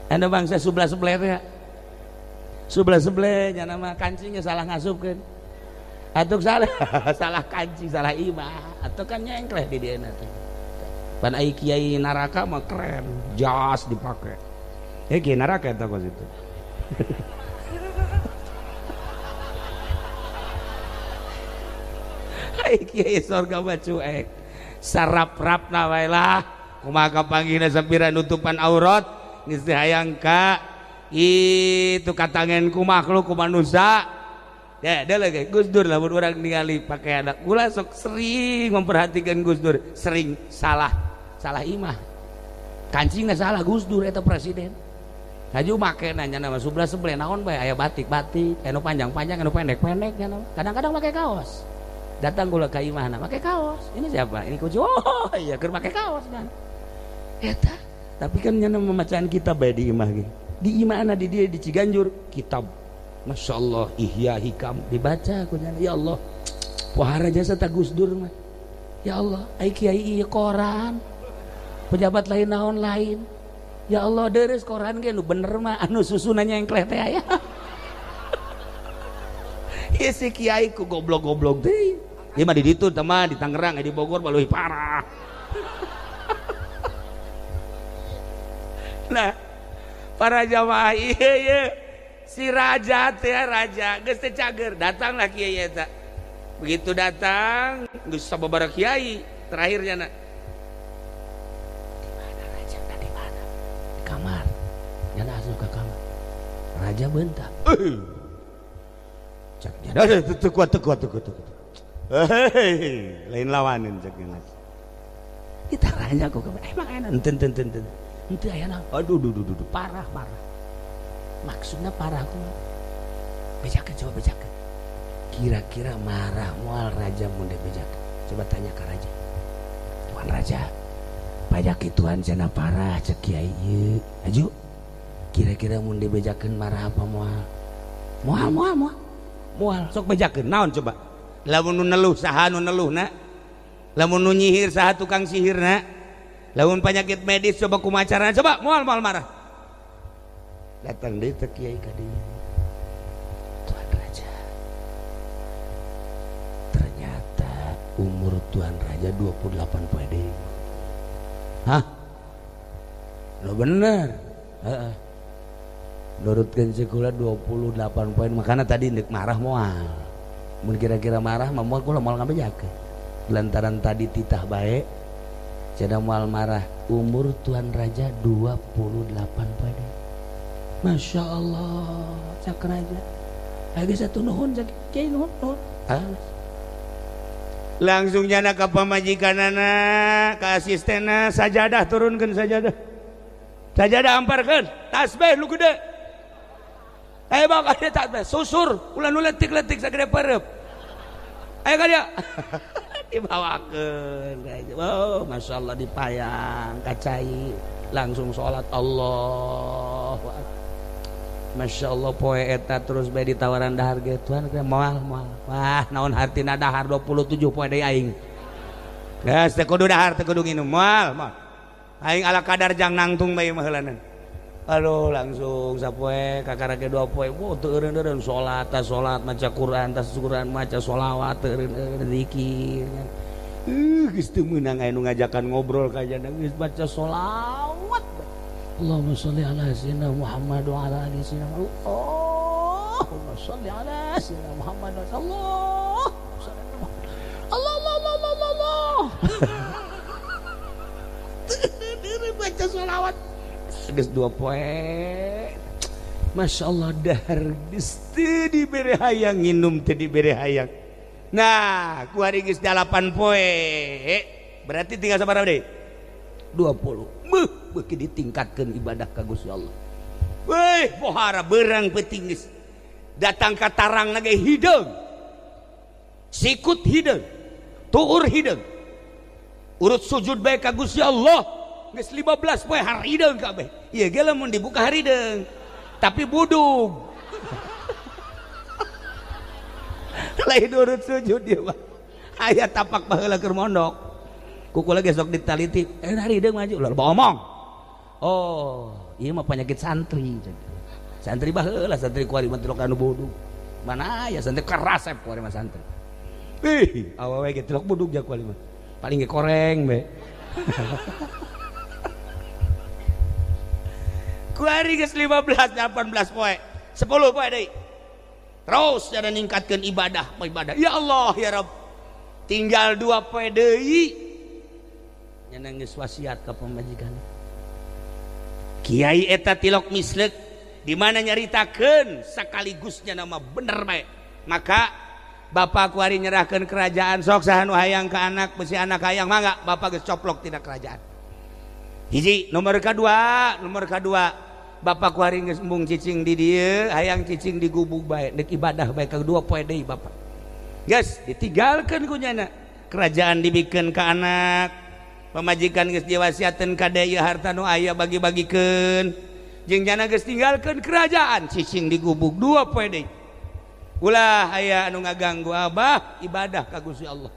anda bangsa sebelah-sebelah ya, sebelah-sebelah nya nama kancingnya salah ngasupkeun atuh salah salah kancing salah imah atuh kan nyengkleh di dieu teh. Pan ai kiai neraka mah keren, jas dipake. Kiai neraka eta kos itu. Ai kiai surga mah cuek. Sarap-rapna wae lah. Kumaha kapanggihna sampira nutupan aurat geus teu hayang ka itu katangen ku makhluk ku manusia. Ya, deuleu ge Gus Dur lamun urang ningali pakaian kula sok sering memperhatikan Gus Dur, sering salah imah. Kancingna salah Gus Dur eta presiden. Haju make nanya nama sebelah naon bae aya batik-batik, anu panjang-panjang, anu pendek-pendek nya nama. Kadang-kadang make kaos. Datang kula ka imahna make kaos. Ini siapa? Ini kucu. Oh, iya keur make kaos kan. Eta, tapi kan nya memacaan kitab bae di imah ge. Di imahna di dia di Ciganjur kitab. Masya Allah Ihya Hikam dibaca aku nya. Ya Allah. Pohara jasa ta Gus Dur mah. Ya Allah, ai kiai ieu koran. Pejabat lain naon lain. Ya Allah deres koran ge nu bener mah anu susunannya yang klete aya. Ieu si kiai ku goblok-goblok teh. Ieu mah di ditu teh mah di Tangerang di Bogor mah leuwih parah. Nah, para jamaah ieu si raja teh raja geus teh cager datanglah kiai eta. Begitu datang geus sababaraha kiai terakhirnya na. Di mana? Di kamar. Nyana asup ke kamar. Raja bentak. Cak nya. Teu kuat. Lain lawanin cak nya. Ditaranya ku kamar. Emang enak enten. Henteu aya naon. Aduh parah. Maksudnya parah aku bejakeun coba bejakeun. Kira-kira marah moal raja mun bejakeun. Coba tanya ke raja. Tuan raja, pajak ituan cenah parah cek kiai ieu. Aju. Kira-kira mun bejakeun marah apa moal? Moal. Sok bejakeun naon coba? Lamun nu neluh saha nu neluhna? Lamun nu nyihir saha tukang sihirna? Lamun penyakit medis coba kumaha carana? Coba moal marah. Datang deui teh kiai ka dieu. Tuan raja. Ternyata umur tuan raja 28 poe deui. Hah? Lo bener. Heeh. Nurutkeun sikula 28 poin makana tadi neuk marah moal. Mun kira-kira marah mah moal kula moal ngabejakeun. Lantaran tadi titah bae cenah moal marah. Umur tuan raja 28 poe deui. Masya Allah, cak raja. Lagi satu nuhun, cak kiai nuhun. Langsung jana ke pamajikanana, ke asistena, sajadah turunkan sajadah. Sajadah amparkan, tasbih lu gede. Ayo bawa kade tasbih, susur, ulah nu letik sagede perep. Ayo kade. Dibawakeun raja. Oh, masya Allah dipayang, kacai, langsung sholat Allah. Masya Allah poe eta terus bae ditawaran dahar ge tuan moal. Wah naon hartina dahar 27 poe deui aing. Geus teu kudu dahar teu kudu nginum moal. Aing ala kadar jang nangtung bae mah heulanan. Aduh langsung sapoe kakarake 2 poe. Wo teu eureun-eureun salat maca Quran maca sholawat teu eureun zikir. Geus teu meunang aya nu ngajakan ngobrol ka jana geus baca sholawat. Allahumma sholli ala sayyidina Muhammad wa ala ali sayyidina Muhammad. Allahumma sholli ala sayyidina Muhammad wa Allah. Diri baca sholawat. Geus 2 poe. Masya Allah dahar geus teu dibere hayang nginum teu dibere hayang. Nah, ku hari geus 8 poe. berarti tinggal sabaraha deui 20 beuki ditingkatkeun ibadah ka Gusti Allah. weh pohara beurang peuting geus datang ka tarang ge hideung sikut hideung tuur hideung urut sujud bae ka Gusti Allah geus 15 poe harideung kabeh ieu ge lamun dibuka harideung tapi budug lain urut sujud dia mah aya tapak baheula keur mondok kukula ge sok ditaliti harideung maju ulah omong oh ieu mah penyakit santri santri baheula santri kuari mah tilok anu budug mana aya santri kerasep kuari mah santri ih awewe ge tilok budug jak kuari mah paling ge koreng be kuari geus 15 18 poe 10 poe deui terus jangan ningkatkeun ibadah ya Allah ya Rabb tinggal 2 poe deui nya geus wasiat ka pamajikan kiai eta tilok misleuk di mana nyaritakeun sakaligusnya nama bener bae maka bapak kuari nyerahkeun kerajaan sok saha nu hayang ka anak besi anak hayang mangga bapak geus coplok tina kerajaan hiji nomor kadua bapak kuari geus embung cicing di dieu hayang cicing di gubuk bae deuk ibadah bae ka 2 poe deui bapak geus ditinggalkeun ku nyana kerajaan dibikeun ka anak pamajikan geus diwasiateun ka deui harta nu aya bagi-bagikeun jeung nyana geus tinggalkeun kerajaan cicing di gubuk 2 poe deui ulah aya anu ngaganggu abah ibadah ka Gusti Allah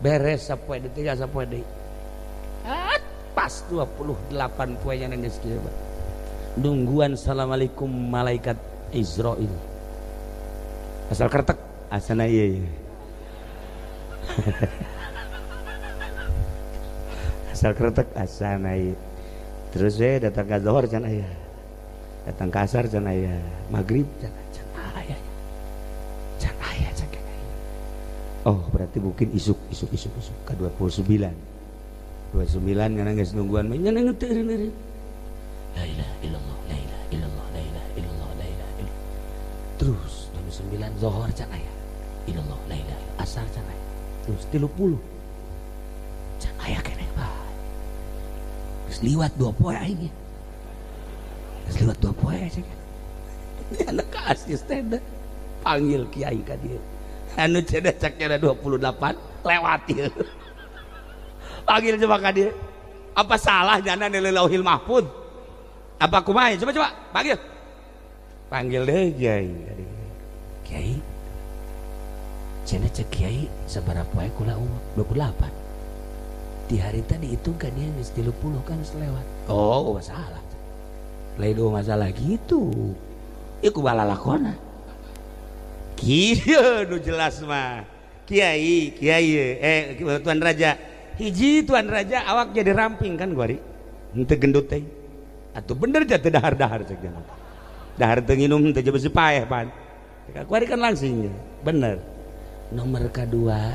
beres sapoe deui tinggal sapoe deui pas 28 poe nya geus kieu nungguan assalamualaikum malaikat Israil asal kertek asana ieu asal kertek asana ieu terus datang ka zuhur can aya datang ka asar can aya maghrib can aya oh berarti mungkin isuk ka 29 ngana geus nungguan nya ngeuteureureun la ilaha illallah la ilaha illallah la ilaha illallah la ilaha illallah terus 29 zuhur can aya illallah la ilaha asar can aya terus 30 can aya keneh bae geus liwat 2 poe aing geus liwat 2 poe aja anak asisten panggil kiai ka dieu anu cenah cakna 28 lewat ieu panggil coba ka dieu apa salah jana di Lauhil Mahfuz apa kumaha coba panggil deh kiai cenah cek kiai sabaraha poe kula 28 di hari tadi itu kan dia geus 30 kan selewat oh masalah lain masalah gitu iku balalakona kieu nu jelas mah kiai tuan raja hiji tuan raja awak jadi ramping kan guari henteu gendut teh atuh bener ja teu dahar-dahar cek jangan dahar teu nginum teu besi paeh pan guari kan langsing bener nomor kedua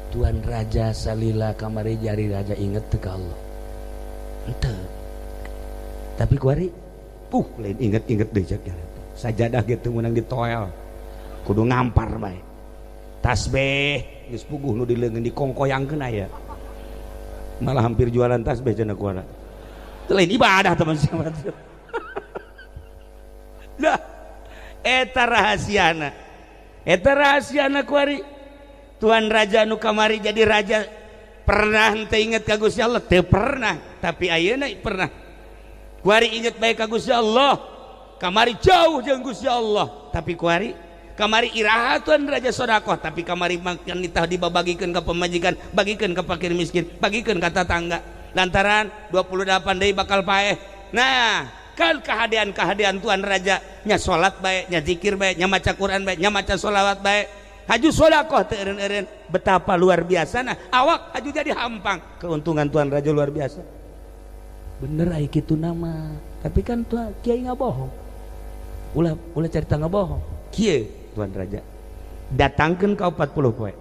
tuan raja salila kamari jari raja inget teu ka Allah henteu tapi guari lain inget-inget deui cek jangan sajadah gitu menang ditoel kudu ngampar bae tasbih geus puguh nu dileungeun dikongkoyangkeun aya malah hampir jualan tasbih cenah kuana lain ibadah teman-teman lah eta rahasiana kuari tuan raja nu kamari jadi raja pernah teu inget ka Gusti Allah teu pernah tapi ayeuna pernah kuari inget bae ka Gusti Allah kamari jauh jeung Gusti Allah tapi kuari kamari iraha tuan raja sodakoh tapi kamari makan nitah dibabagikeun ka pemajikan bagikeun ka fakir miskin bagikeun ka tetangga lantaran 28 deui bakal paeh nah kan kehadian tuan raja nya salat bae nya zikir bae nya maca Quran bae nya maca sholawat bae haju sodakoh teu eureun-eureun betapa luar biasana awak haju jadi hampang keuntungan tuan raja luar biasa bener aya kitu nama tapi kan tuan kiai ngabohong ulah carita ngabohong kieu tuan raja datangkeun ka 40 poe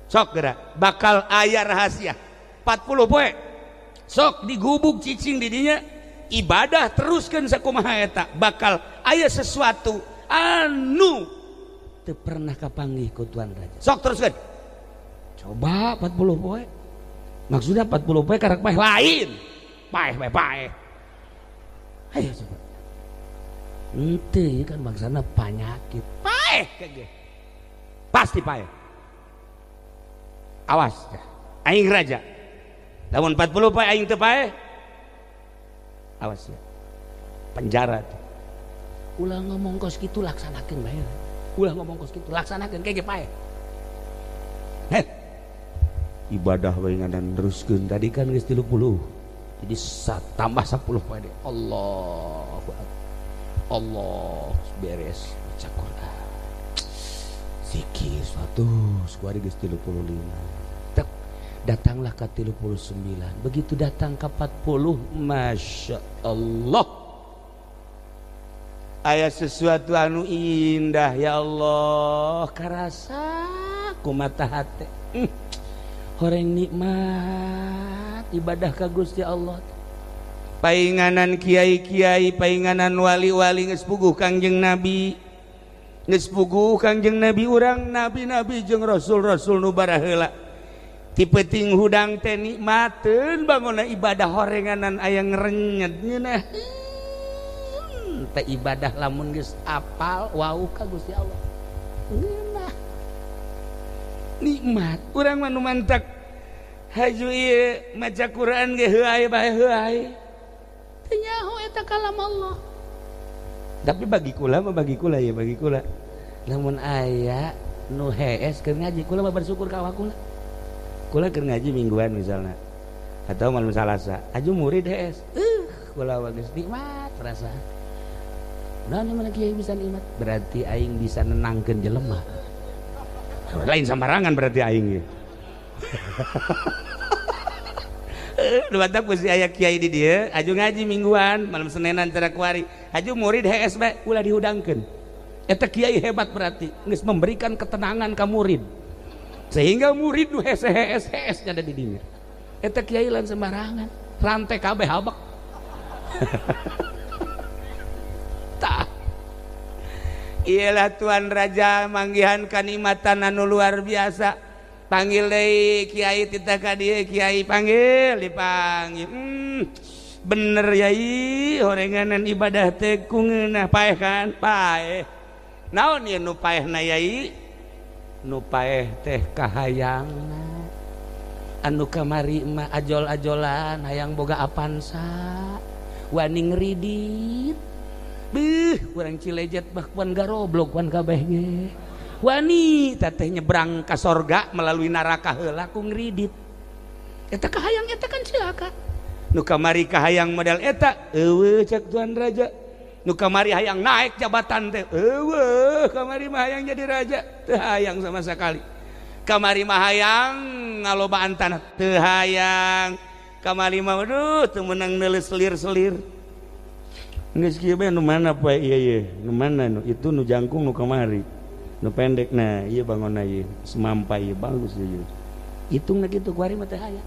sok geura bakal aya rahasia 40 poe sok digubuk cicing di dinya ibadah teruskeun sakumaha eta bakal aya sesuatu anu teu pernah kapanggih ku tuan raja sok teruskeun Coba 40 poe. Maksudnya 40 poe karek paeh lain. Paeh. Ayo coba. Ente kan bangsana penyakit. Paeh kege. Pasti paeh. Awas ya. Aing raja. Lamun 40 poe aing teu paeh. Awas ya. Penjara tuh. Ulah ngomong kos kitu laksanakeun bae. Ulah ngomong kos kitu laksanakeun kege paeh. Ibadah bae ngadan teruskeun tadi kan geus 30. Jadi tambah 10 poe deh. Allah beres baca Quran. Zikir suatu skuari geus 35. Datanglah ke 39. Begitu datang ke 40, Masya Allah. Aya sesuatu anu indah ya Allah. Karasa ku mata hati. Horeng nikmat ibadah ka Gusti Allah. Painganan kiai-kiai, painganan wali-wali geus puguh Kangjeng Nabi. Geus puguh Kangjeng Nabi urang nabi-nabi jeung rasul-rasul nu baraheula. Ti peuting hudang teh nikmateun bangunna ibadah horenganan aya ngrenyet nyeunah. Teh ibadah lamun geus apal wau ka Gusti Allah. Ngeunah. Nikmat urang mah nu mantak haju ieu maca Quran ge heuai bae heuai. Teu nyaho eta kalam Allah. Tapi bagi kula ya bagi kula. Lamun aya nu hees keur ngaji kula mah bersyukur ka awak kula. Kula keur ngaji mingguan misalnya atau malam Salasa aju murid hees kula geus nikmat perasaan. Nah mana kiai bisa nikmat berarti aing bisa nenangkeun jelema. Lain sembarangan berarti aing ge. Nu batak pasti aya kiai di dieu aju ngaji mingguan malam Senenan cara kuari aju murid hees bae ulah dihudangkeun. Eta kiai hebat berarti geus memberikan ketenangan ka murid. Sehingga murid nu hees ada di dieu. Eta kiai lain sembarangan, rantai kabeh habak. Tah. Iyalah Tuan Raja manggihan kanikmatan anu luar biasa. Panggil deui kiai tita ka dieu kiai panggil dipanggil. Bener yai horenganan ibadah teh kungeunah paeh kan? Paeh. Naon ieu nu paehna yai? Nu paeh teh kahayangna anu kamari mah ajol-ajolan hayang boga apansa wani ngridit beuh urang Cilejet bah kuan garoblok kuan kabeh ge wani teh nyebrang ka sorga melalui neraka heula ku ngridit eta kahayang eta kan cilaka nu kamari kahayang model eta eueuh cek Tuan Raja nu kamari hayang naik jabatan teh eueuh kamari mah hayang jadi raja teu hayang sama sekali kamari mah hayang ngalobaan tanah teu hayang kamari mah aduh teu meunang neuleus selir-selir geus kieu bae nu mana poe ieu nu mana nu itu nu jangkung nu kamari nu pendek nah ieu bangonna ieu semampai ieu bagus ieu hitungna kitu kuari mah teu hayang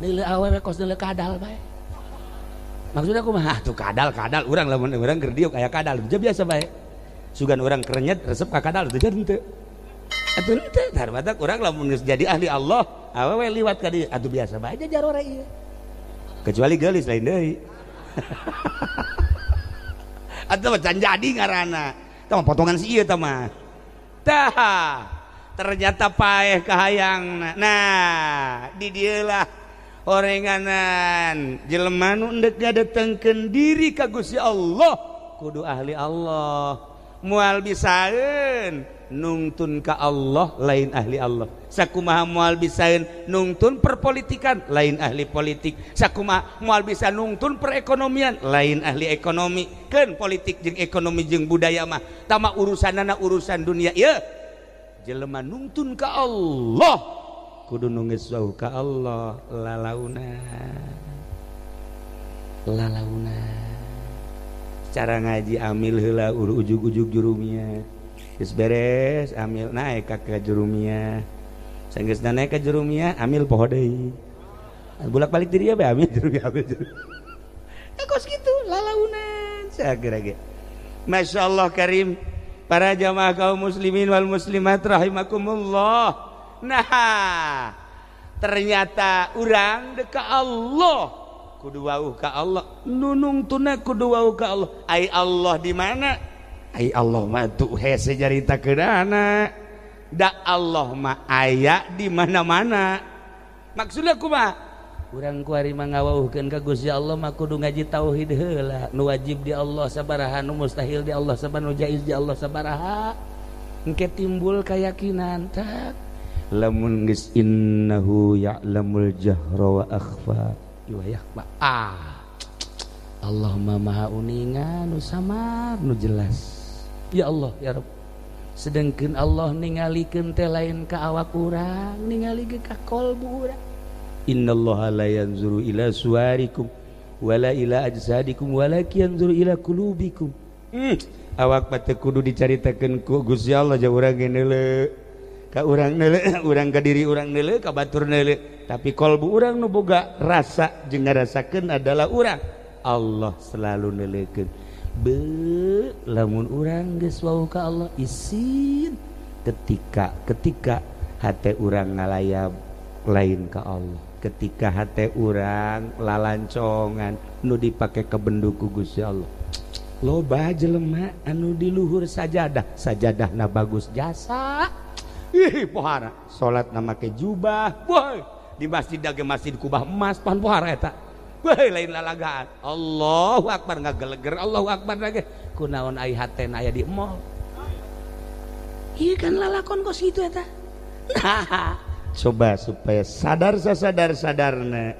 neuleuh awewe kos neuleuh kadal bae. Maksudnya aku mah tuh kadal urang lamun urang keur diuk aya kadal teu biasa bae. Sugan urang kerenyet resep ka kadal teu jadi teu. Atuh teu tarbatak urang lamun geus jadi ahli Allah, awewe liwat ka dieu atuh biasa bae aja jarore ieu. Kecuali geulis lain deui. Atuh mah can jadi ngaranna. Tah potongan si ieu tah mah. Tah ternyata paeh kahayangna. Nah, di dieu lah horenganan jelema nu endek ngadetengkeun diri ka Gusti Allah kudu ahli Allah moal bisaeun nungtun ka Allah lain ahli Allah sakumaha moal bisaeun nungtun perpolitikan lain ahli politik sakumaha moal bisa nungtun perekonomian lain ahli ekonomi keun politik jeung ekonomi jeung budaya mah tama urusanana urusan dunia ieu jelema nungtun ka Allah kudu nu geus jauh ka Allah lalauna cara ngaji amil heula ujug-ujug jurumia geus beres amil naik ka jurumia sanggeusna naik ka jurumia amil poho deui bolak-balik diri bae amil jurumia kos kitu lalaunan sageura ge masyaallah karim Para jamaah kaum muslimin wal muslimat rahimakumullah. Nah, ternyata urang deka Allah kudu wauh ka Allah, nunung tuna kudu wauh ka Allah. Ai Allah di mana? Ai Allah mah tuh hese jaritakeunana. Da Allah mah aya di mana-mana. Maksudna kumaha? Urang kuari mah ngawauhkeun ka Gusti Allah mah kudu ngaji tauhid heula. Nu wajib di Allah sabaraha, nu mustahil di Allah sabaraha, nu jaiz di Allah sabaraha. Engke timbul keyakinan tak. Lamun geus innahu ya'lamul jahra wa akhfa. Iwayah Allah mah maha uningan, nu samar, nu jelas. Ya Allah, ya Rabb. Sedengkeun Allah ningalikeun teh lain ka awak urang, ningalikeun ka qalbu urang. Innallaha la yanzuru ila suwarikum wala ila ajsadikum walakin yanzuru ila qulubikum. Awak mah teu kudu dicaritakeun ku Gusti Allah jeung urang ge neuleu. Ka urang neuleu, urang ka diri urang neuleu, ka batur neuleu. Tapi qalbu urang nu boga rasa jeung ngarasakeun adalah urang. Allah selalu neuleukeun. Be lamun urang geus wauh ka Allah isin ketika hate urang ngalayap lain ka Allah. Ketika hate urang lalancongan nu dipake kebendu ku Gusti Allah. Loba jelema anu di luhur sajadahna bagus jasa. Ih pohara salatna make jubah. Boy, di masjid ge masjid kubah emas pan pohara eta. Boy lain lalagaan. Allahu akbar ngageleger, Allahu akbar lagi. Kunaon ai hatena aya di mall. Ieu kan lalakon kos kitu eta. Coba supaya sadar-sadarna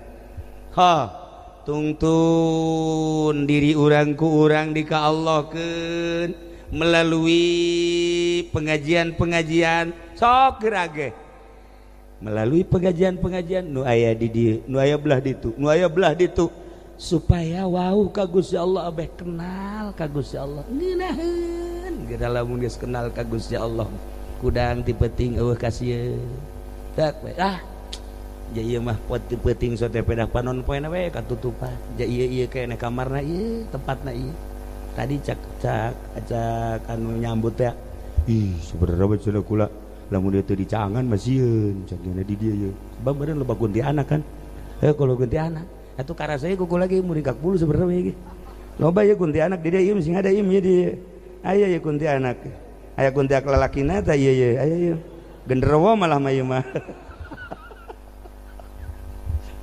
tungtun diri urang ku urang di ka Allahkeun melalui pengajian sok gerage melalui pengajian nu aya di dieu nu aya belah ditu supaya wauh ka Gusti Allah abeh kenal ka Gusti Allah ngeunaheun geura lamun geus kenal ka Gusti Allah kudang ti peuting eueuh ka sieun tak ja ieu mah pot peuting sote pedah panon poena we katutupan ja ieu kene kamarna ieu tempatna ieu tadi cak anu nyambut ya ih sebenarnya cenah kula lamun dieu teu dicaangan mah sieun cak di dieu ieu sebab meureun loba kuntilanak kan kalau kuntilanak atuh karasa ieu kuku lagi mun dikak bulu sebenarnya ge loba ieu kuntilanak di dieu mesti ada ieu di aya ieu kuntilanak aya kuntilanak lalakina tah ieu aya ieu genderuwo malah mah ieu mah.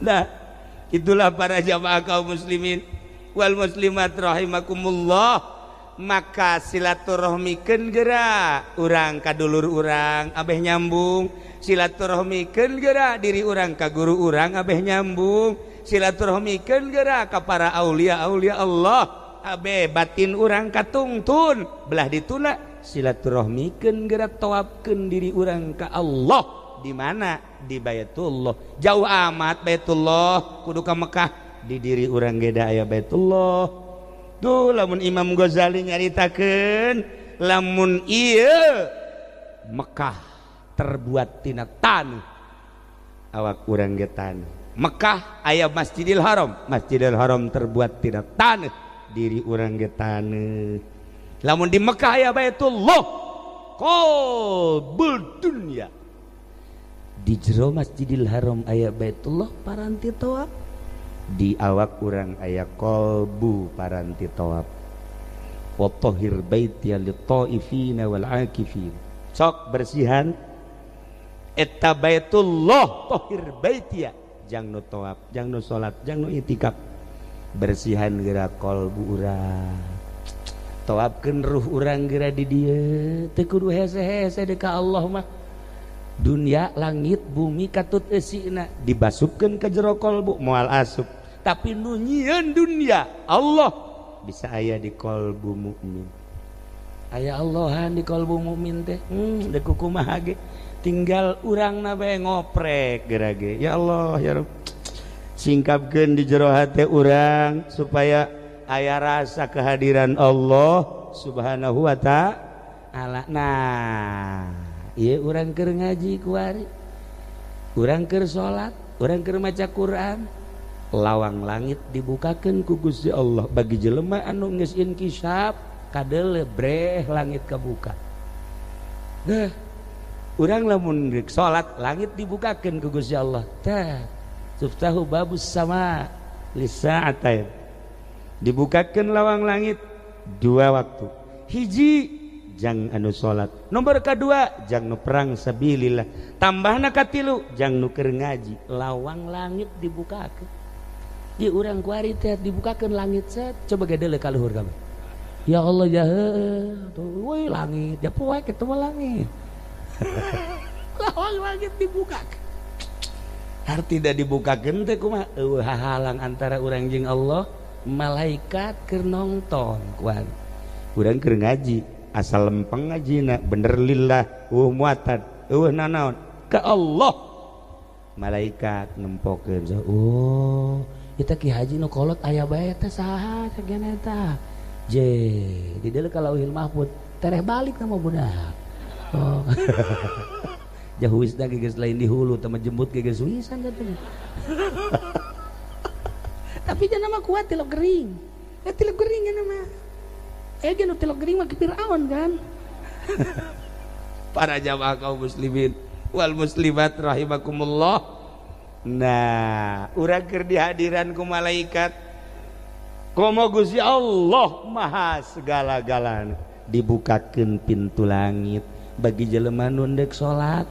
Nah, itulah para jamaah kaum muslimin wal muslimat rahimakumullah. Maka silaturahmikeun geura urang ka dulur urang abeh nyambung, silaturahmikeun geura diri urang ka guru urang abeh nyambung, silaturahmikeun geura ka para aulia Allah abeh batin urang katungtun belah dituna silaturahmikeun geura tawafkeun diri urang ka Allah. Di mana? Di Baitullah. Jauh amat Baitullah kudu ka Mekah. Di diri urang ge da aya Baitullah. Tuh lamun Imam Ghazali nyaritakeun lamun ieu Mekah terbuat tina taneuh awak urang ge taneuh. Mekah aya Masjidil Haram, Masjidil Haram terbuat tina taneuh diri urang ge taneuh. Lamun di Mekah aya Baitullah qalbul dunya. Di jero Masjidil Haram aya Baitullah paranti tawaf, di awak urang aya qalbu paranti tawaf. Wa tahhir baitiya lit-taifina wal 'akifin. Sok bersihan eta Baitullah tahhir baitiya jang nu tawaf, jang nu salat, jang nu itikaf. Bersihan geura qalbu urang. Tawafkeun ruh urang geura di dieu, teu kudu hese-hese deui ka Allah mah. Dunia langit bumi katut eusina dibasupkeun ka jero qalbu moal asup, tapi nu nyieun dunia Allah bisa aya di qalbu mukmin. Aya Allahan di qalbu mukmin teh deuk kumaha ge tinggal urangna bae ngoprek geura ge. Ya Allah ya Rabb, singkapkeun di jero hate urang supaya aya rasa kehadiran Allah Subhanahu wa ta'ala. Nah, ieu urang keur ngaji kuari, urang keur salat, urang keur maca Quran, lawang langit dibukakeun ku Gusti Allah bagi jelema anu geus inkisab kadele breh langit kebuka. Nah, urang lamun rek salat langit dibukakeun ku Gusti Allah. Tah, suftahu babus sama lisa'atain. Dibukakeun lawang langit 2 waktu. Hiji jang anu salat, nomor kedua jang nu perang sabilillah, tambahna katilu jang nu keur ngaji. Lawang langit dibukakeun. Di urang kuari teh dibukakeun langit set, coba gadeuleu ka luhur kabeh. Ya Allah ya tuh, woi langit, ya poe kitu mah langit. Lawang langit dibukakeun. Arti da dibukakeun teh kumaha? Eueuh hahalang antara urang jeung Allah, malaikat keur nongton kuari. Urang keur ngaji, asal lempeng ngajina bener lillah, muatan, nanaon ka Allah. Malaikat nempokeun, oh kita Ki Haji nu kolot aya bae teh saha sagana eta je di dieu ka Lauhil Mahfuz tereh balik nama budak. Oh jahuisna geus lain di hulu teh jembut geus wisan katanya. Tapi jangan mah kuat tilok gering. Tilok gering nya mah nu tilok gering mah ke Firaun kan. Para jamaah kaum muslimin wal muslimat rahimakumullah. Nah, urang keur dihadiran ku malaikat. Komo Gusti Allah maha segala-galana. Dibukakeun pintu langit bagi jelema nu deuk salat.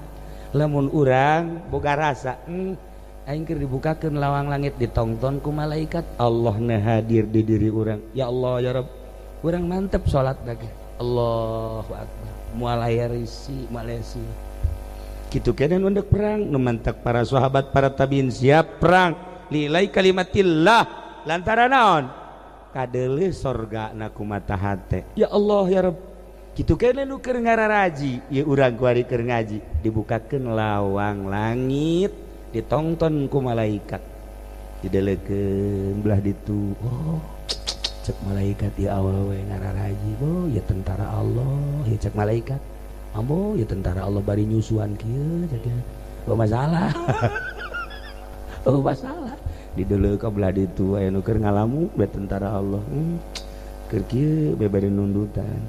Lamun urang boga rasa, aing keur dibukakeun lawang langit ditongton ku malaikat, Allah na hadir di diri urang. Ya Allah ya Rabb, urang mantep salat lagi. Allahu akbar. Moal aya risi, malesi. Kitu kene nu deuk perang, nu mantak para sahabat, para tabiin siap perang lilai kalimatillah lantaran naon? Kadeuleuh sorgana ku mata hate. Ya Allah ya Rabb. Kitu kene nu keur ngararaji, ieu urang kuari keur ngaji, dibukakeun lawang langit, ditongton ku malaikat. Dideleukeun belah ditu. Oh, cek malaikat ya awewe ngararaji. Oh, ya tentara Allah, ya cek malaikat. Ambo ya tentara Allah bari nyusuan kieu jadi oh masalah. Oh masalah di deuleu ka belah ditu aya nu keur ngalamu da tentara Allah. Keur kieu bebari nundutan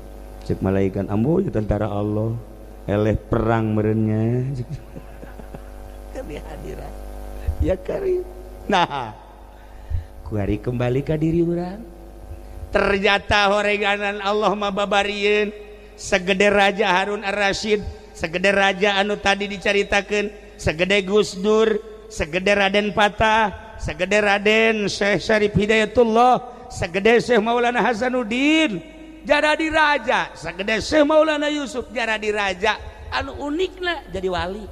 cek malaikat ambo ya tentara Allah eleh perang meureunnya keur dihadiran ya karim. Nah kuari kembali ka diri urang, ternyata horeganan Allah mah babarieun segede Raja Harun Ar-Rasyid, segede raja anu tadi dicaritakeun, segede Gus Dur, segede Raden Patah, segede Raden Syekh Syarif Hidayatullah, segede Syekh Maulana Hasanuddin jadi raja, segede Syekh Maulana Yusuf jadi raja. Anu unikna jadi wali.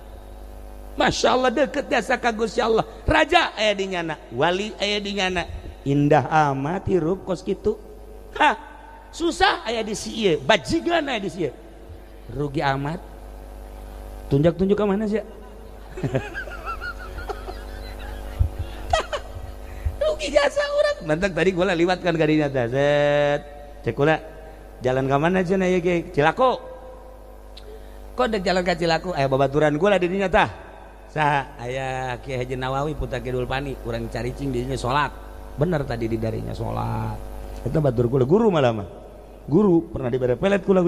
Masya Allah deket jasa ka Gusti Allah. Raja aya di nyana, wali aya di nyana. Indah amat hirup kos kitu. Hah, susah aya di sieu, bajingan aya di sieu. Rugi amat. Tunjuk-tunjuk ke mana sih? Rugi jasa urang. Mantak tadi gua liwatkan gadinya teh. Set. Cek kula jalan ka mana cenah ieu ge? Cilaku. Kok dek jalan ka Cilaku aya babaturan gua di dinya tah. Saha aya Kiai Haji Nawawi Putra Kidul Pani, urang caricing di dinya salat. Bener tadi di darinya salat. Eta batur kula guru malah mah. Guru pernah dibere pelet kula